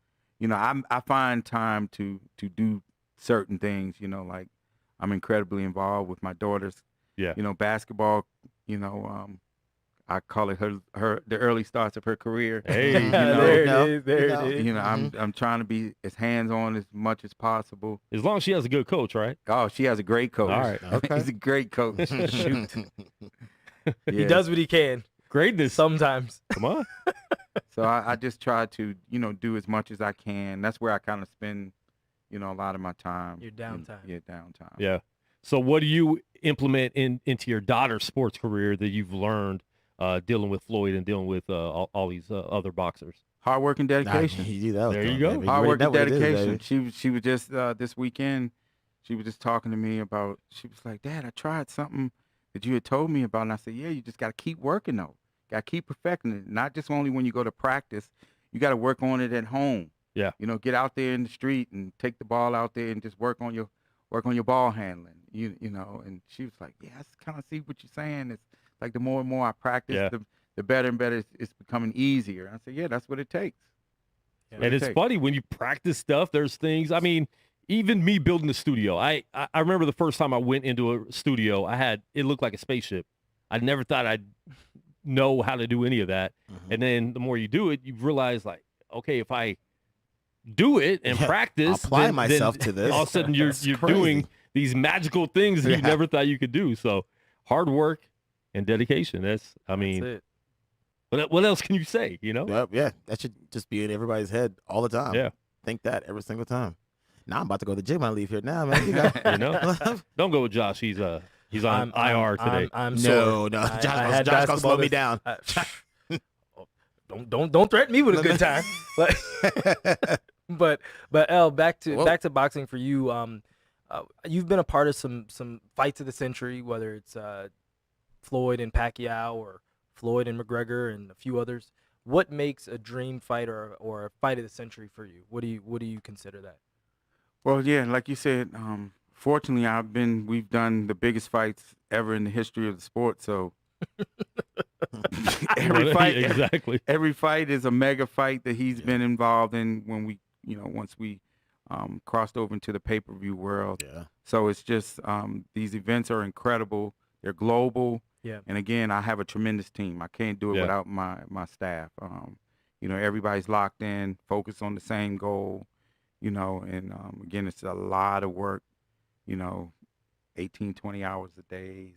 I find time to do certain things. Like I'm incredibly involved with my daughter's, Yeah. Basketball. I call it her the early starts of her career. Hey. There know. it is. There You it is. I'm trying to be as hands on as much as possible. As long as she has a good coach, right? Oh, she has a great coach. All right. Okay. He's a great coach. Shoot. He Yeah. does what he can. Greatness. Sometimes. Come on. So I just try to, do as much as I can. That's where I kind of spend, a lot of my time. Your downtime. Yeah, downtime. Yeah. So what do you implement into your daughter's sports career that you've learned dealing with Floyd and dealing with all these other boxers? Hard work and dedication. There you go. Hard work and dedication. She was just this weekend. She was just talking to me about. She was like, "Dad, I tried something that you had told me about," and I said, "Yeah, you just got to keep working though. Got to keep perfecting it. Not just only when you go to practice. You got to work on it at home. Yeah. Get out there in the street and take the ball out there and just work on your ball handling. You know." And she was like, "Yeah, I kind of see what you're saying. It's like the more and more I practice, Yeah. the better and better it's becoming easier." And I said, "Yeah, that's what it takes." Yeah. And it's funny when you practice stuff, there's things, I mean, even me building the studio, I remember the first time I went into a studio, it looked like a spaceship. I never thought I'd know how to do any of that. Mhm. And then the more you do it, you realize like, okay, if I do it and practice, apply myself to this. all of a sudden you're doing these magical things that you never thought you could do. So hard work and dedication. That's it. what else can you say, you know? Yeah, that should just be in everybody's head all the time. Yeah. Think that every single time. Now I'm about to go to the gym when I leave here now, man. You got, You know? Don't go with Josh. He's on IR today. I'm no. sore. Josh gonna slow me down. Don't threaten me with a good time. But L, back to boxing for you. You've been a part of some fights of the century, whether it's Floyd and Pacquiao or Floyd and McGregor and a few others. What makes a dream fight or a fight of the century for you? What do you consider that? Well, yeah, like you said, fortunately, we've done the biggest fights ever in the history of the sport. So every fight is a mega fight that he's been involved in once we crossed over into the pay-per-view world. Yeah. So it's just these events are incredible. They're global. Yeah. And again, I have a tremendous team. I can't do it without my staff. Everybody's locked in, focused on the same goal. And again, it's a lot of work, 18, 20 hours a day,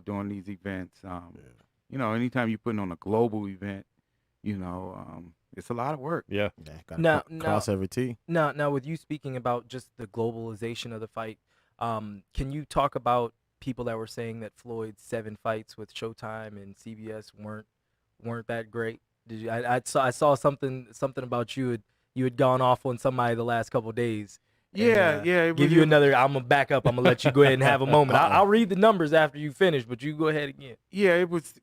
doing these events. Anytime you're putting on a global event, it's a lot of work. Yeah. Gotta cross every T. Now, with you speaking about just the globalization of the fight, can you talk about people that were saying that Floyd's 7 fights with Showtime and CBS weren't that great? Did you? I saw something about you had gone off on somebody the last couple of days. Yeah. Give you another. I'm gonna back up. I'm gonna let you go ahead and have a moment. I'll read the numbers after you finish, but you go ahead again. Yeah, it was.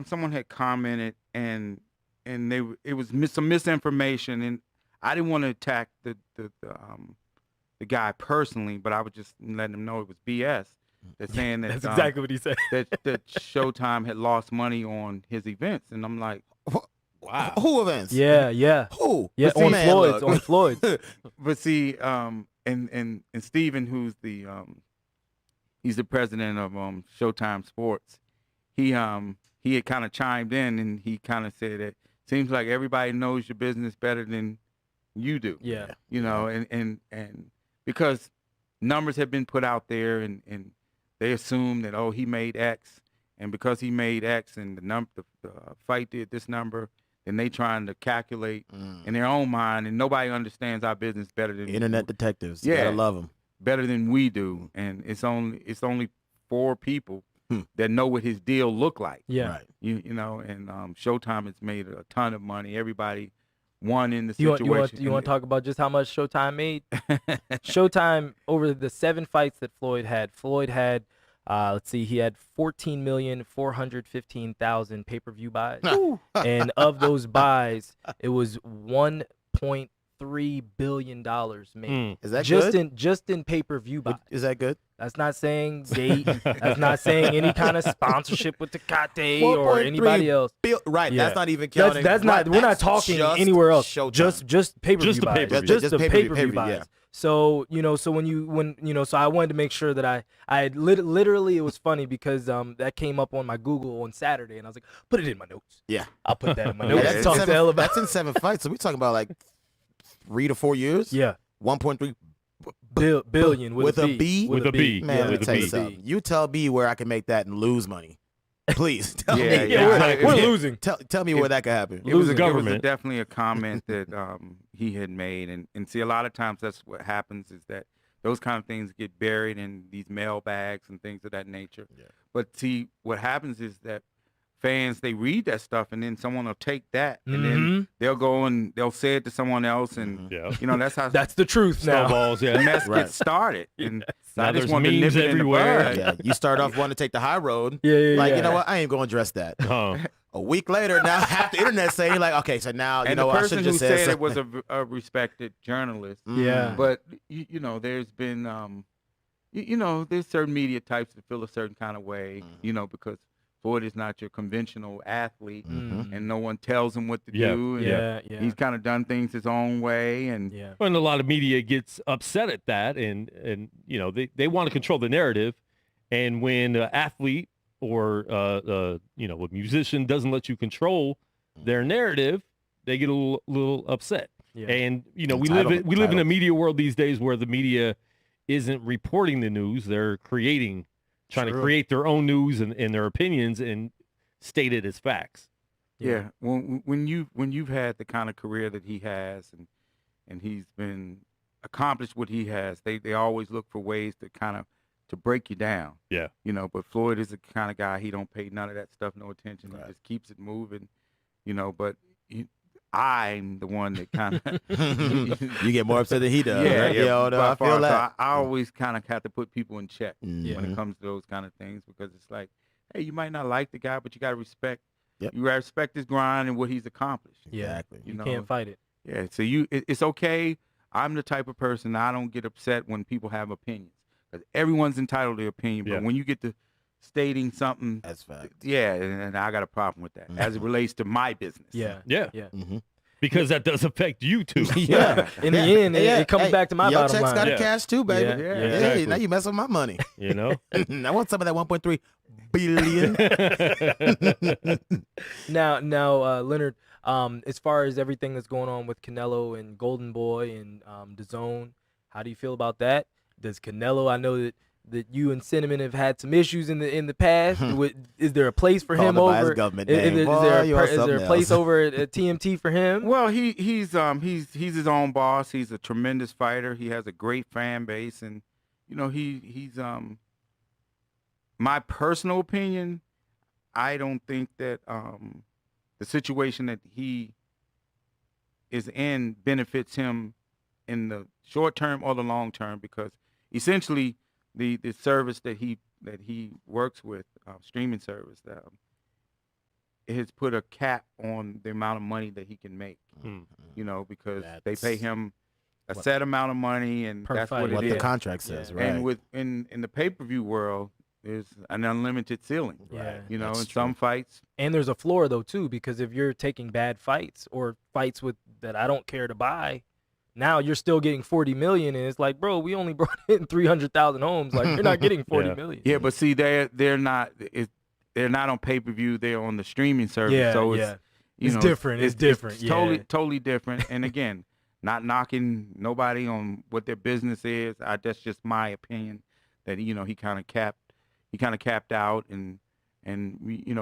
Someone had commented, and it was some misinformation, and I didn't want to attack the guy personally, but I was just letting him know it was BS. They're saying that that's exactly what he said. that Showtime had lost money on his events, and I'm like, wow, who events? Yeah. Who? Yeah, on Floyd's. But see, and Steven, who's he's the president of Showtime Sports. He had kind of chimed in, and he kind of said that seems like everybody knows your business better than you do. Yeah. And because numbers have been put out there, and they assume that he made X, and because he made X and the fight did this number, then they trying to calculate in their own mind, and nobody understands our business better than internet detectives. Yeah, I love them better than we do, and it's only 4 people that know what his deal looked like. Yeah, right. And Showtime has made a ton of money. Everybody won in the situation. You want to talk about just how much Showtime made? Showtime, over the 7 fights that Floyd had, he had 14,415,000 pay-per-view buys. And of those buys, it was $1.3 billion made. Is that just in pay-per-view buys? Is that good? That's not saying date. That's not saying any kind of sponsorship with Tecate or anybody else. Right. Yeah. That's not even counting. That's not. We're not talking anywhere else. Showtime. Just pay-per-view buys. Just the pay-per-view buys. Yeah. So so I wanted to make sure that I had literally, it was funny because that came up on my Google on Saturday, and I was like, put it in my notes. Yeah. I'll put that in my notes. That's in 7 fights. So we're talking about like 3 to 4 years. Yeah. 1.3 billion with a B. With a B. Man, Yeah, let me with tell a you B. something. You tell me where I can make that and lose money. Please tell me. We're losing. Tell me where that could happen. It was government. Definitely a comment that he had made, and see, a lot of times that's what happens, is that those kind of things get buried in these mail bags and things of that nature. Yeah. But see, what happens is that fans, they read that stuff, and then someone will take that, and then they'll go and they'll say it to someone else, and that's how that's the truth now. Snowballs, yeah. And that's gets started. And Now I just there's want to nip memes it everywhere. in the bud. Yeah, you start off wanting to take the high road. Yeah. You know what? I ain't going to address that. A week later, now half the internet saying like, okay, so now and know the what, I person should who just said say it was a respected journalist. Yeah. But there's been there's certain media types that feel a certain kind of way, because Floyd is not your conventional athlete, Mhm. and no one tells him what to Yeah. do. And Yeah. he's kind of done things his own way, and Yeah. And a lot of media gets upset at that, and they want to control the narrative. And when an athlete or a musician doesn't let you control their narrative, they get a little upset. Yeah. And we live in a Entitled. media world these days where the media isn't reporting the news; they're trying to True. create their own news and their opinions and state it as facts. yeah. When you've had the kind of career that he has, and he's been accomplished what he has, they always look for ways to kind of to break you down. Yeah. But Floyd is the kind of guy, he don't pay none of that stuff no attention. Right. He just keeps it moving. But I'm the one that kind of You get more upset than he does. yeah, right? yeah, no, by I feel far. So that. I always kind of have to put people in check Mhm. when it comes to those kind of things, because it's like, hey, you might not like the guy, but you got to respect. Yep. You got to respect his grind and what he's accomplished. Yeah. Exactly. You know, can't fight it. Yeah, so it's okay. I'm the type of person, I don't get upset when people have opinions, because everyone's entitled to their opinion. Yeah. But when you get to stating something, That's fact. yeah, and I got a problem with that as it relates to my business. Yeah. Yeah, Yeah. Mm-hmm. because that does affect you too. Yeah. In the end, it comes back to my your bottom checks line. got to Yeah. cash too, baby. Yeah, yeah, Hey, exactly. now you mess with my money. You I want some of that 1.3 billion. Now, Leonard, as far as everything that's going on with Canelo and Golden Boy and DAZN, how do you feel about that? Does Canelo? I know that you and Cinnamon have had some issues in the past. Is there a place for him Called by his over? government Is name. Boy, there you are is there a something place else. over at TMT for him? Well, he's his own boss. He's a tremendous fighter. He has a great fan base, and he's my personal opinion, I don't think that the situation that he is in benefits him in the short term or the long term, because essentially the service that he works with, streaming service, it has put a cap on the amount of money that he can make. Because they pay him a set amount of money, and Per that's fight. what it What is. the contract says, right? And in the pay-per-view world, there's an unlimited ceiling. Yeah. In That's some fights, And there's a floor though too, because if you're taking bad fights or fights that I don't care to buy, now you're still getting 40 million, and it's like, bro, we only brought in 300,000 homes. Like, you're not getting 40 million. yeah, but see, they're not on pay-per-view. They're on the streaming service. Yeah, so yeah. it's different. It's different. It's totally Yeah. totally different. And again, not knocking nobody on what their business is. That's just my opinion, that he kind of capped out, and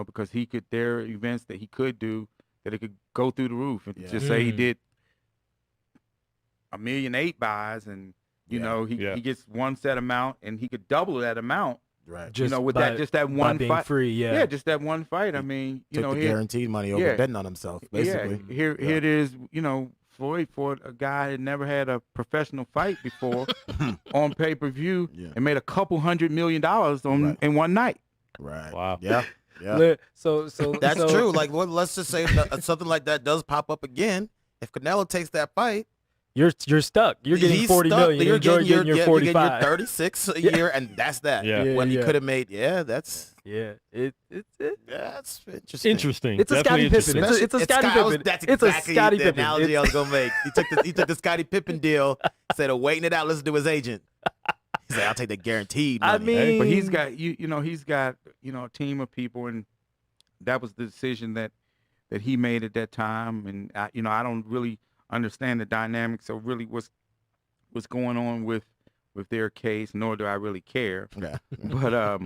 because there are events that he could do that it could go through the roof. And Yeah. just say he did 1.8 million buys, and he gets one set amount, and he could double that amount. Right. Just with by- just that by one being fight. free, yeah. Yeah, just that one fight. I mean, Took the guaranteed money over betting on himself, basically. Yeah, here it is. Floyd fought a guy that never had a professional fight before on pay-per-view, and made a couple $100 million in one night. Right. Wow. Yeah. Yeah. So That's true. Like, let's just say something like that does pop up again. If Canelo takes that fight, You're stuck. You're getting he's 40 stuck. million. You're Enjoy getting your your 45. 36 a year, and that's that. Yeah. When he Yeah. could have made, that's It's interesting. Interesting. It's a Definitely Scottie Pippen. interesting. It's a Scottie Pippen. That's It's a exactly Scottie the Pippen. analogy I was gonna make. He took the Scottie Pippen deal, instead of waiting it out, listen to his agent. He's like, I'll take the guaranteed money. I mean, But he's got he's got a team of people, and that was the decision that he made at that time. And I don't really understand the dynamics of really what's going on with their case, nor do I really care. Yeah. But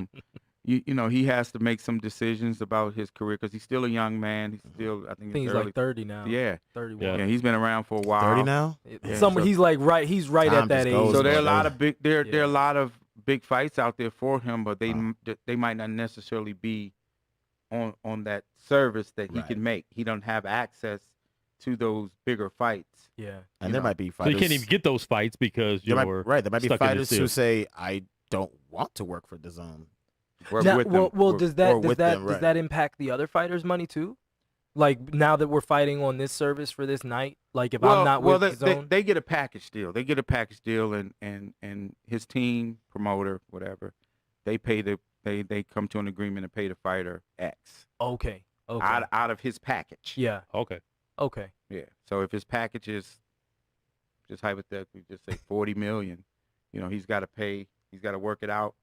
he has to make some decisions about his career, because he's still a young man. He's still, I think he's early, like 30 now. yeah, 31. yeah. He's been around for a while. 30 now? Yeah, Somewhere so- he's like he's right Time at that just age. goes So there are a by. lot of big there Yeah. are a lot of big fights out there for him, but they might not necessarily be on that service that he Right. can make. He don't have access to those bigger fights. Yeah. And You there know. might be So fighters. you can't even get those fights because there you're might, right. There might be stuck in fighters this who deal. say, I don't want to work for DAZN. Work Now, with well, them. well, Work- does that or with them, does right. that impact the other fighters' money too? Like, now that we're fighting on this service for this night, like if I'm not with the zone, they get a package deal. And his team, promoter, whatever, they pay the they come to an agreement to pay the fighter X Okay. Okay. out of his package. Yeah. Okay. Okay. Yeah. So if his package is just hypothetically, just say 40 million, he's got to pay. He's got to work it out.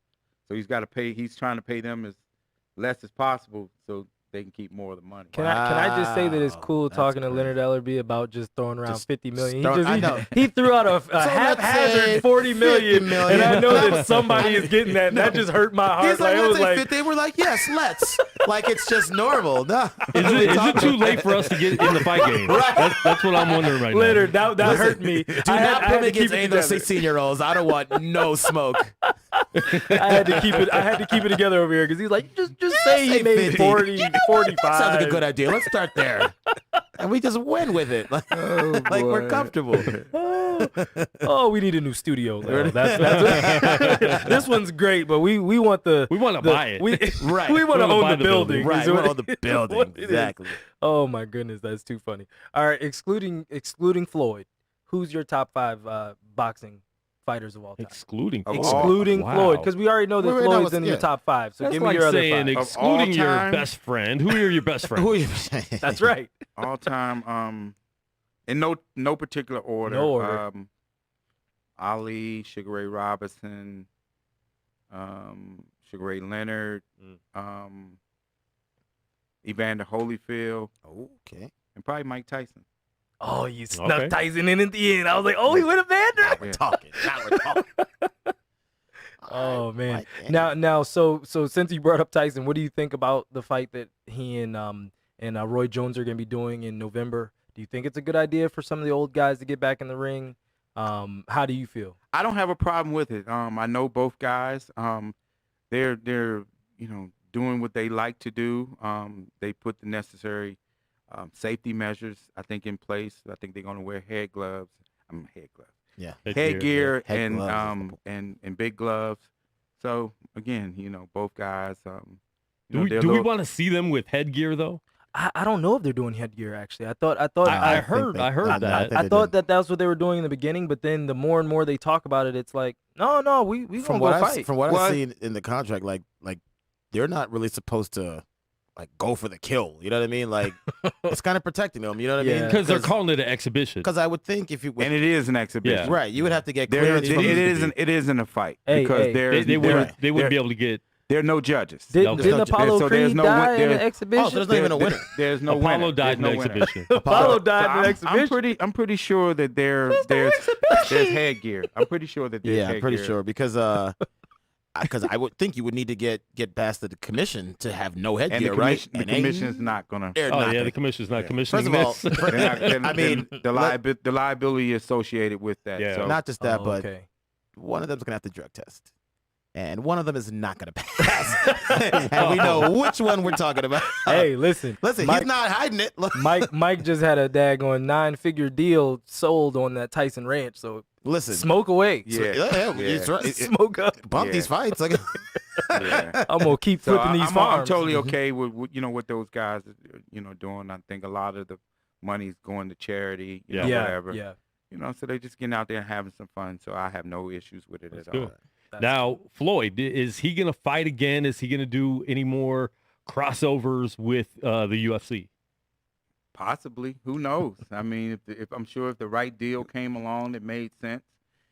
So he's got to pay. He's trying to pay them as less as possible so they can keep more of the money. Can I just say that it's Wow, cool that's talking to crazy. Leonard Ellerbe about just throwing around Just 50 million? I know. He threw out a let's say haphazard 40 million, 50 million. and I know that somebody is getting that. And that just hurt my heart. He's like, it let's was say like 50. We're like, yes, let's. Like it's just normal. No. Is it too late for us to get in the fight game? That's what I'm wondering right Leonard, now. that hurt me. Do not put me against any of those 16-year-olds. I don't want no smoke. I had to keep it together over here because he's like, just say he made 50. 40, 45. Sounds like a good idea. Let's start there. And we just win with it. Like we're boy. comfortable. Oh, we need a new studio. Leo. That's this one's great, but we want the We want to buy it. Right. We want to wanna own buy the the building. building. Right. is We what own the it- building. what it is. Exactly. Oh my goodness, that's too funny. All right, excluding Floyd, who's your top 5 boxing fighters of all time? Excluding Of Floyd. all- Excluding Wow. Floyd, because we already know that We already know Floyd's what's- in your yeah. top 5. So That's give me like your other saying 5. excluding your time? best friend. Who are your best friends? Who are you? That's right. All time, in no particular order. No order. Ali, Sugar Ray Robinson, Sugar Ray Leonard, Evander Holyfield, Okay. and probably Mike Tyson. Oh, you snuck Okay. Tyson in at the end. I was like, oh, he went Evander. Now we're talking. Now we're talking. Oh man. Mike, damn. Now, so since you brought up Tyson, what do you think about the fight that he and Roy Jones are going to be doing in November? Do you think it's a good idea for some of the old guys to get back in the ring? How do you feel? I don't have a problem with it. I know both guys. They're doing what they like to do. They put the necessary safety measures, I think, in place. I think they're going to wear head gloves. Yeah. Headgear Head and gloves. and big gloves. So again, both guys. Do we want to see them with headgear though? I don't know if they're doing headgear actually. I thought I think heard they- that. think I they thought did. that's what they were doing in the beginning, but then the more and more they talk about it, it's like, no, we From gonna what go I've fight. from what Well, I've seen in the contract, like they're not really supposed to like go for the kill. You know what I mean? Like it's kind of protecting them. You know what I Yeah. mean? Because they're calling it an exhibition. Because I would think if you and it is an exhibition. Yeah. right, you would have to get There, clearance. from the it isn't a fight Hey, because hey. They wouldn't be able to get. there are no judges. Didn't Okay. Apollo So there's Creed no die win- in there- an exhibition? Oh, so there's not even a winner. There's no Apollo winner. died in There's the no winner. exhibition. Apollo So died in an exhibition. I'm pretty sure that there's headgear. I'm pretty sure that there's Yeah, headgear. I'm pretty sure because I would think you would need to get past the commission to have no And headgear, the right? commission, the commission's not gonna. They're Oh not yeah, gonna- the commissioner's not Yeah. commissioning First of all, this. I mean, the liability associated with that. Yeah. So not just that, Oh, but okay. one of them's gonna have to drug test, and one of them is not gonna pass. And we know which one we're talking about. Hey, listen, Listen, Mike, he's not hiding it. Look, Mike just had a daggone 9-figure deal sold on that Tyson Ranch. So listen. smoke away. yeah, he's right. Smoke up. Bump Yeah. these fights. Like, yeah. I'm gonna keep So flipping these I'm farms. totally okay with what those guys are doing. I think a lot of the money's going to charity, Yeah. yeah, whatever. yeah. So they're just getting out there and having some fun. So I have no issues with it That's at all. good. Now, Floyd, is he going to fight again? Is he going to do any more crossovers with the UFC? Possibly. Who knows? I mean, if I'm sure if the right deal came along that made sense,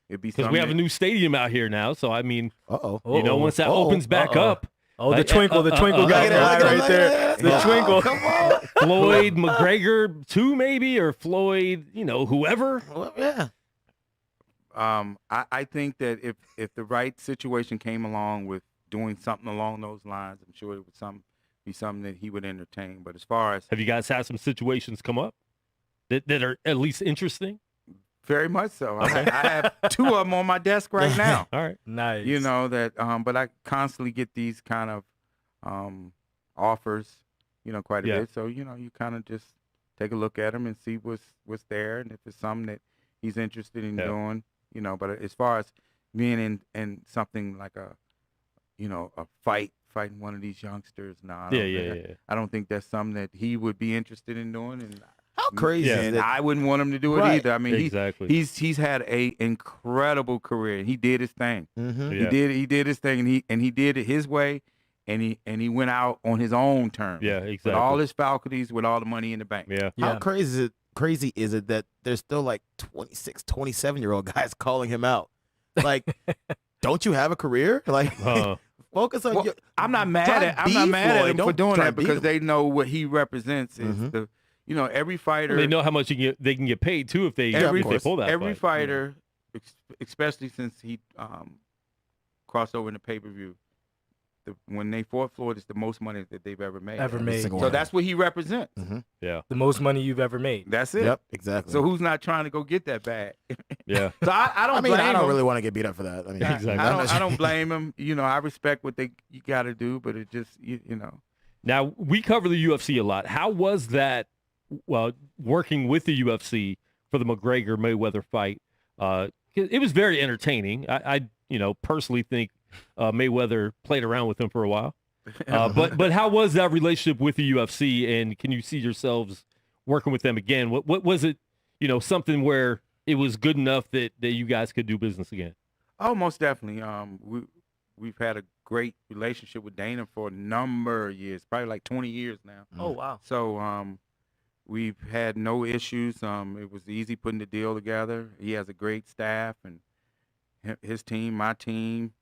it'd be Because something. we have a new stadium out here now. So, I mean, uh-oh. once that opens back up, Oh, the Like, twinkle got Look my at eye it, right look there. at it. The Oh, twinkle. Come on. Floyd McGregor too, maybe, or Floyd, whoever. Well, yeah. I think that if the right situation came along with doing something along those lines, I'm sure it would be something that he would entertain. But as far as Have you guys had some situations come up that are at least interesting? very much so, I have two of them on my desk right now. All right. Nice. But I constantly get these kind of offers, quite a Yeah. bit. So you kind of just take a look at them and see what's there, and if it's something that he's interested in Yeah. doing, But as far as being in something like a fighting one of these youngsters, I don't think that's something that he would be interested in doing, and How crazy Yeah. is and it? I wouldn't want him to do it Right. either. I mean, Exactly. he's had a incredible career, and he did his thing. Mm-hmm. Yeah. He did his thing, and he did it his way, and he went out on his own terms. Yeah, exactly. With all his faculties, with all the money in the bank. Yeah. How crazy is it that there's still like 26, 27-year-old guys calling him out? Like, don't you have a career? Like, focus on your. I'm not mad at him for doing that because they know what he represents is the, every fighter. They know how much they can get paid too if they pull that. Every fighter, especially since he crossed over in the pay-per-view, when they fought Floyd, it's the most money that they've ever made. So that's what he represents. Yeah, the most money you've ever made. That's it. Yep, exactly. So who's not trying to go get that bag? Yeah. So I don't. I don't really want to get beat up for that. I mean, exactly. I don't blame him. I respect what you got to do, but it just Now we cover the UFC a lot. How was that? Well, working with the UFC for the McGregor Mayweather fight, it was very entertaining. I personally think Mayweather played around with him for a while. But how was that relationship with the UFC, and can you see yourselves working with them again? What was it? Something where it was good enough that you guys could do business again. Oh, most definitely. We've had a great relationship with Dana for a number of years, probably like 20 years now. Oh wow. So we've had no issues. It was easy putting the deal together. He has a great staff, and his team, my team,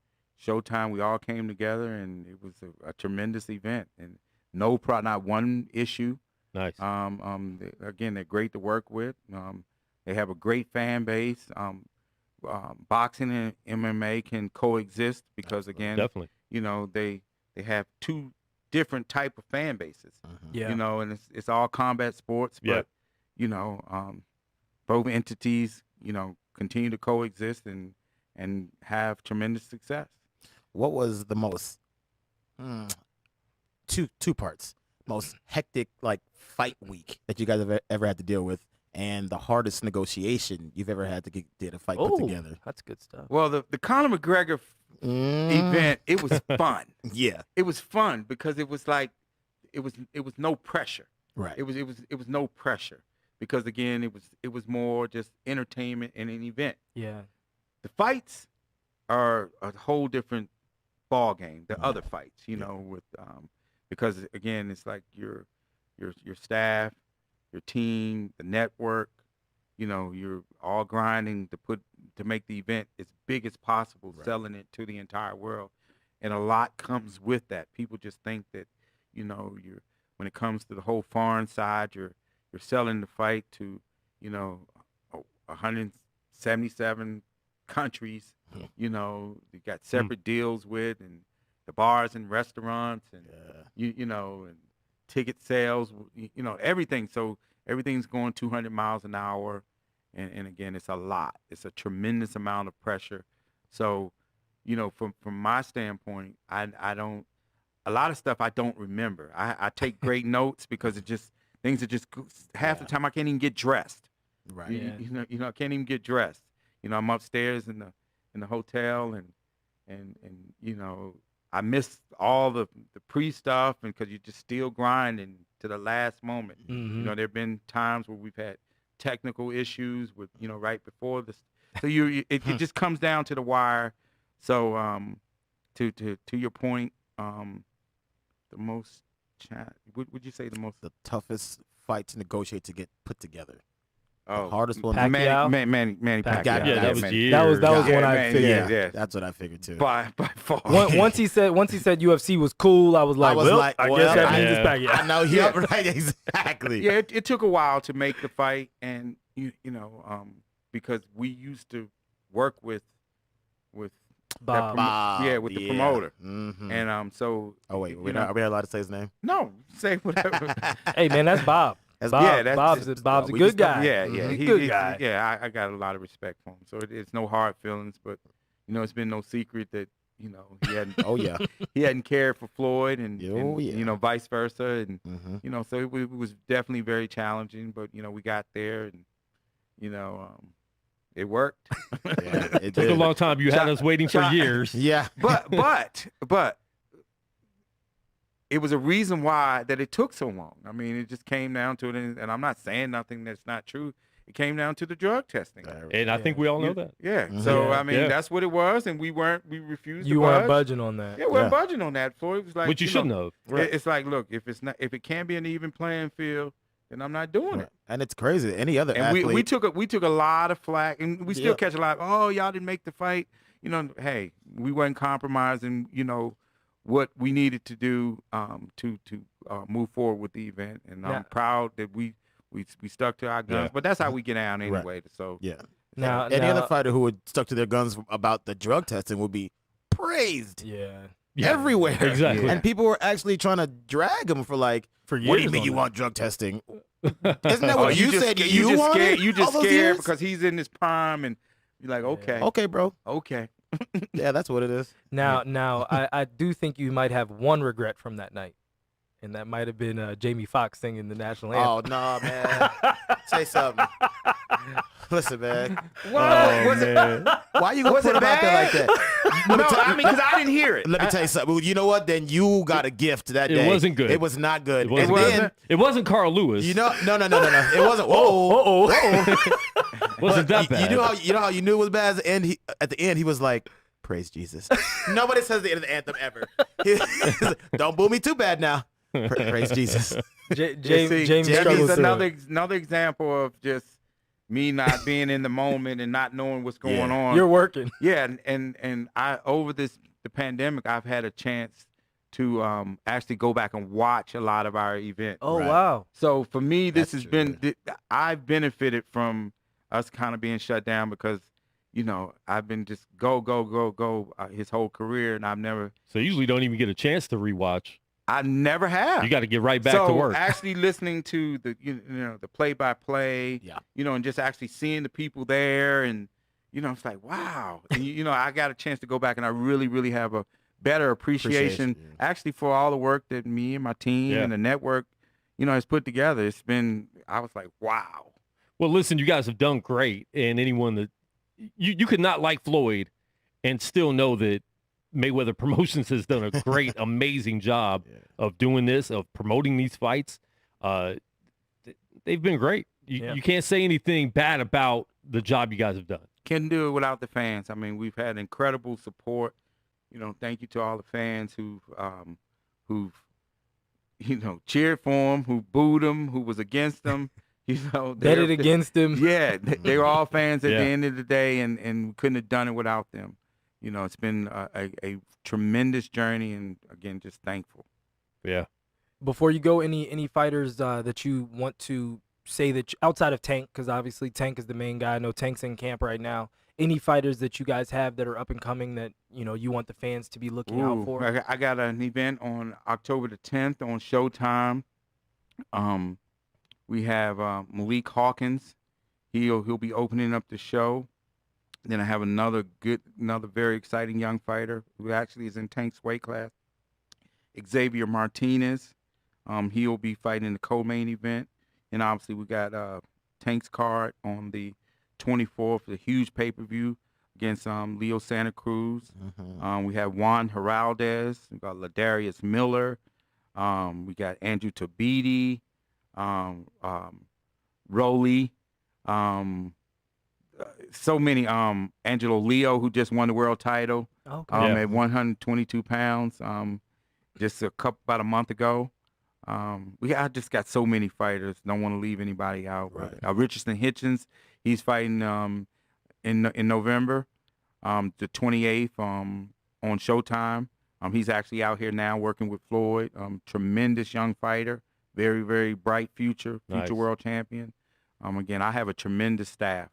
Showtime, we all came together, and it was a tremendous event, and not one issue. Nice. Again, they're great to work with. They have a great fan base. Boxing and MMA can coexist because, again, definitely, they have two different type of fan bases. Yeah. And it's all combat sports, but both entities, continue to coexist and have tremendous success. What was the most two parts most hectic fight week that you guys have ever had to deal with, and the hardest negotiation you've ever had to get a fight put together? That's good stuff. Well, the Conor McGregor event, it was fun. Yeah, it was fun because it was like it was no pressure. Right. It was no pressure because, again, it was more just entertainment and an event. Yeah. The fights are a whole different ball game. The other fights, with because, again, it's like your staff, your team, the network, you're all grinding to make the event as big as possible, right, selling it to the entire world. And a lot comes with that. People just think that, when it comes to the whole foreign side, you're selling the fight to, 177 countries, you got separate deals with, and the bars and restaurants, and and ticket sales, everything. So everything's going 200 miles an hour, and again, it's a lot. It's a tremendous amount of pressure. So, from my standpoint, I don't. A lot of stuff I don't remember. I take great notes because things are just half the time I can't even get dressed. Right. I can't even get dressed. I'm upstairs in the hotel, and I miss all the pre-stuff, and because you're just still grinding to the last moment. Mm-hmm. There have been times where we've had technical issues with, right before this. So it just comes down to the wire. So to your point, the most, would you say the toughest fight to negotiate to get put together? Oh, the hardest one. Manny Pacquiao. Yeah, that was years. That was one I figured. Yeah, that's what I figured too. By far. Once he said UFC was cool, I was like, I guess that means it's Pacquiao. I know. Yeah, right. Exactly. Yeah, it took a while to make the fight, and because we used to work with Bob. With the promoter. Mm-hmm. And so. Oh wait, are we allowed to say his name? No, say whatever. Hey man, that's Bob. Bob's a good guy. Yeah, he's a good guy. Yeah, I got a lot of respect for him. So it's no hard feelings, but it's been no secret that he hadn't. Oh yeah, he hadn't cared for Floyd, and yeah. Vice versa, and mm-hmm. So it was definitely very challenging, but we got there, and it worked. Yeah, it took a long time. You had us waiting for years. Yeah, but it was a reason why that it took so long. I mean, it just came down to it, and I'm not saying nothing that's not true. it came down to the drug testing. And I think we all know that. Yeah. Mhm. So Yeah. I mean, Yeah. that's what it was, and we refused. You to weren't budge. budging on that. Yeah, we weren't Yeah. budging on that. Floyd was like, Which you shouldn't have. It's like, look, if it can't be an even playing field, then I'm not doing it. And it's crazy. Any other And athlete, we took a lot of flack, and we still Yeah. catch a lot. Oh, y'all didn't make the fight. You know, hey, we wasn't compromising. You know, what we needed to do to move forward with the event, and I'm proud that we stuck to our guns. Yeah. But that's how we get down anyway. So yeah. Now, Any now- other fighter who would stuck to their guns about the drug testing would be praised Yeah. everywhere. Exactly. And people were actually trying to drag him for like, For years. what do you mean on you that. want drug testing? Isn't that Oh, what you just said scared- you just wanted scared. You all just those scared years? because he's in his prime, and you're like, okay, Okay, bro. okay. Yeah, that's what it is. Now, I do think you might have one regret from that night, and that might have been Jamie Foxx singing the national anthem. Oh, no, man. Say something. Listen, man. Oh, man. Why you going to Was put it him out there like bad? that? No, I mean, because I didn't hear it. Let me tell you something. Well, you know what? Then you got a gift that It day. wasn't good. It was not good. It wasn't, And wasn't? then, it wasn't Carl Lewis. you know, no. It wasn't. Whoa. wasn't that But bad. You know how you knew it was bad at the end he was like, praise Jesus. Nobody says the end of the anthem ever. Don't boo me too bad now. Praise Jesus. See, Jamie Jamie's struggles through it. another example of just me not being in the moment and not knowing what's going on. You're working. Yeah, and I over the pandemic, I've had a chance to actually go back and watch a lot of our events. Oh, Right. wow. So for me, this That's has true, been I've benefited from us kind of being shut down because I've been just go his whole career, and I've never So you usually don't even get a chance to rewatch. I never have. You got to get right back so to work. actually listening to the the play-by-play, Yeah. and just actually seeing the people there, and it's like wow. And I got a chance to go back, and I really, really have a better appreciation Appreciation, actually for all the work that me and my team Yeah. and the network, has put together. It's been I was like wow. Well, listen, you guys have done great, and anyone that you could not like Floyd and still know that Mayweather Promotions has done a great, amazing job of doing this, of promoting these fights. They've been great. You can't say anything bad about the job you guys have done. Couldn't do it without the fans. I mean, we've had incredible support. Thank you to all the fans who've cheered for him, who booed him, who was against him. Betted against him. Yeah, they were all fans at Yeah. the end of the day, and we couldn't have done it without them. It's been a tremendous journey, and again, just thankful. Yeah. Before you go, any fighters that you want to say that outside of Tank, because obviously Tank is the main guy. I know Tank's in camp right now. Any fighters that you guys have that are up and coming that you want the fans to be looking out for? I got an event on October the 10th on Showtime. We have Malik Hawkins. He'll be opening up the show. Then I have another very exciting young fighter who actually is in Tank's weight class, Xavier Martinez. He'll be fighting the co-main event. And obviously we got Tank's card on the 24th, the huge pay-per-view against Leo Santa Cruz. Mm-hmm. We have Juan Heraldez. We got Ladarius Miller. We got Andrew Tabiti, Rolly. So many. Angelo Leo, who just won the world title Okay. at 122 pounds just about a month ago. I just got so many fighters. Don't want to leave anybody out. Right. Richardson Hitchens, he's fighting in November, the 28th on Showtime. He's actually out here now working with Floyd. Tremendous young fighter, very, very bright future Nice. world champion. Again, I have a tremendous staff,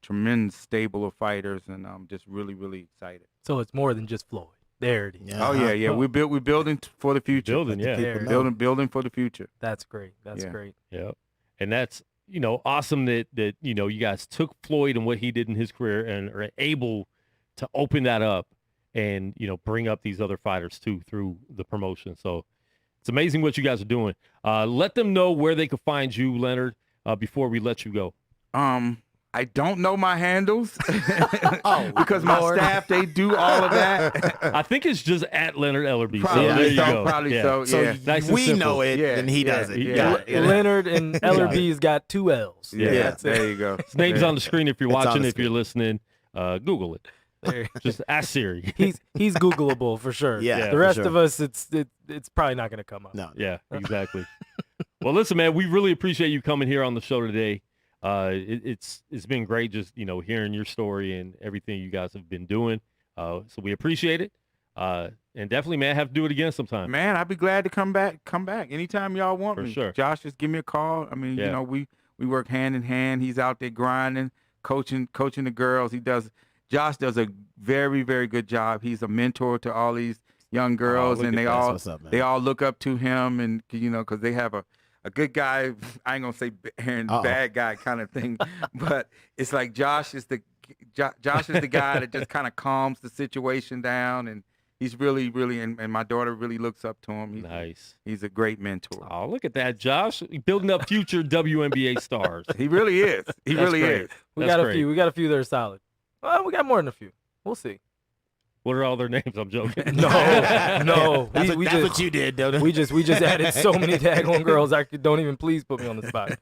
tremendous stable of fighters, and I'm just really, really excited. So it's more than just Floyd. There it is. Yeah. Oh yeah. We're building for the future. Building, yeah. There. Building for the future. That's great. That's Yeah. great. Yeah. And that's, awesome that you guys took Floyd and what he did in his career and are able to open that up and, bring up these other fighters too through the promotion. So it's amazing what you guys are doing. Let them know where they can find you, Leonard, before we let you go. I I don't know my handles Oh, because my Lord. staff, they do all of that. I think it's just at Leonard Ellerbe. Probably so there you so, go. probably yeah. so, So yeah. Nice and we simple. know it, Yeah, and he yeah, does it. yeah. Got it. Leonard and Ellerbe's got 2 L's. Yeah, Yeah. there you go. His name's on the screen if you're It's on watching. the If you're listening, Google it. There. Just ask Siri. He's Googleable for sure. Yeah, The for rest sure. of us, it's probably not going to come up. No. Yeah, exactly. Well, listen, man, we really appreciate you coming here on the show today. It's been great just, hearing your story and everything you guys have been doing. So we appreciate it. And definitely, man, have to do it again sometime. Man, I'd be glad to come back anytime y'all want For me. sure. Josh, just give me a call. I mean, Yeah. we work hand in hand. He's out there grinding, coaching the girls. Josh does a very, very good job. He's a mentor to all these young girls, look and at they that. all What's up, man? they all look up to him, and because they have a good guy. I ain't gonna say bad guy kind of thing, but it's like Josh is the guy that just kind of calms the situation down, and he's really, really, and my daughter really looks up to him. Nice. He's a great mentor. Oh, look at that, Josh. Building up future WNBA stars. He really is. He That's really great. is. We That's got a great. few. We got a few that are solid. Well, we got more than a few. We'll see. What are all their names? I'm joking. No. That's, we what, that's what you did, Dodo. we just added so many daggone girls. Don't even please put me on the spot.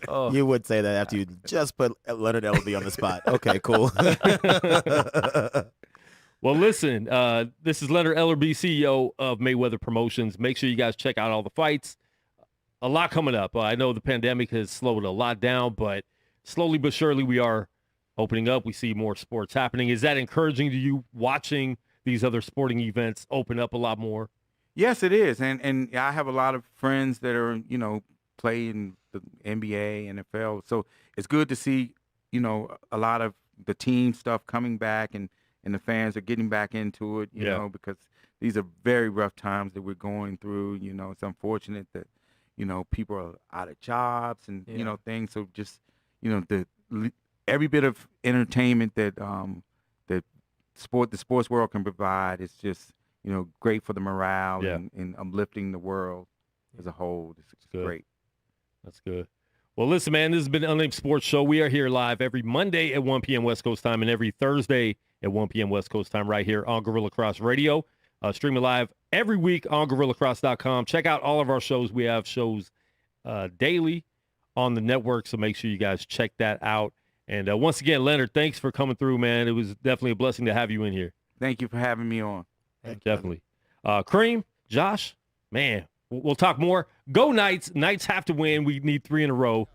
Oh. You would say that after you just put Leonard Ellerbe on the spot. Okay, cool. Well, listen, this is Leonard Ellerbe, CEO of Mayweather Promotions. Make sure you guys check out all the fights. A lot coming up. I know the pandemic has slowed a lot down, but slowly but surely we are opening up. We see more sports happening. Is that encouraging to you, watching these other sporting events open up a lot more? Yes, it is. And I have a lot of friends that are, play in the NBA, NFL. So it's good to see, a lot of the team stuff coming back and the fans are getting back into it, you know, because these are very rough times that we're going through. It's unfortunate that, people are out of jobs and, things. So just, every bit of entertainment that the sports world can provide is just, great for the morale and uplifting the world as a whole. It's good. Great. That's good. Well, listen, man, this has been Unnamed Sports Show. We are here live every Monday at 1 p.m. West Coast time and every Thursday at 1 p.m. West Coast time right here on Gorilla Cross Radio. Streaming live every week on GorillaCross.com. Check out all of our shows. We have shows daily on the network, so make sure you guys check that out. And once again, Leonard, thanks for coming through, man. It was definitely a blessing to have you in here. Thank you for having me on. Definitely. Cream, Josh, man, we'll talk more. Go Knights. Knights have to win. We need 3 in a row.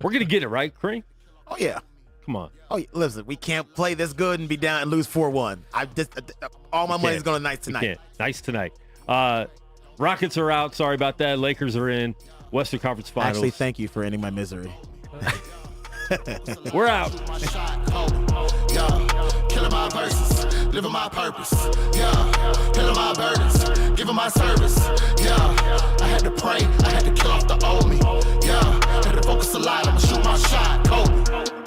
We're going to get it, right, Cream? Oh, yeah. Come on. Oh, yeah. Listen, we can't play this good and be down and lose 4-1. All my money's going to Knights tonight. Can't. Nice tonight. Rockets are out. Sorry about that. Lakers are in. Western Conference Finals. Actually, thank you for ending my misery. We're out. Killing my verses, living my purpose. Yeah, killing my burdens, giving my service. Yeah, I had to pray, I had to kill off the old me. Yeah, had to focus a lot, I'ma shoot my shot, Kobe.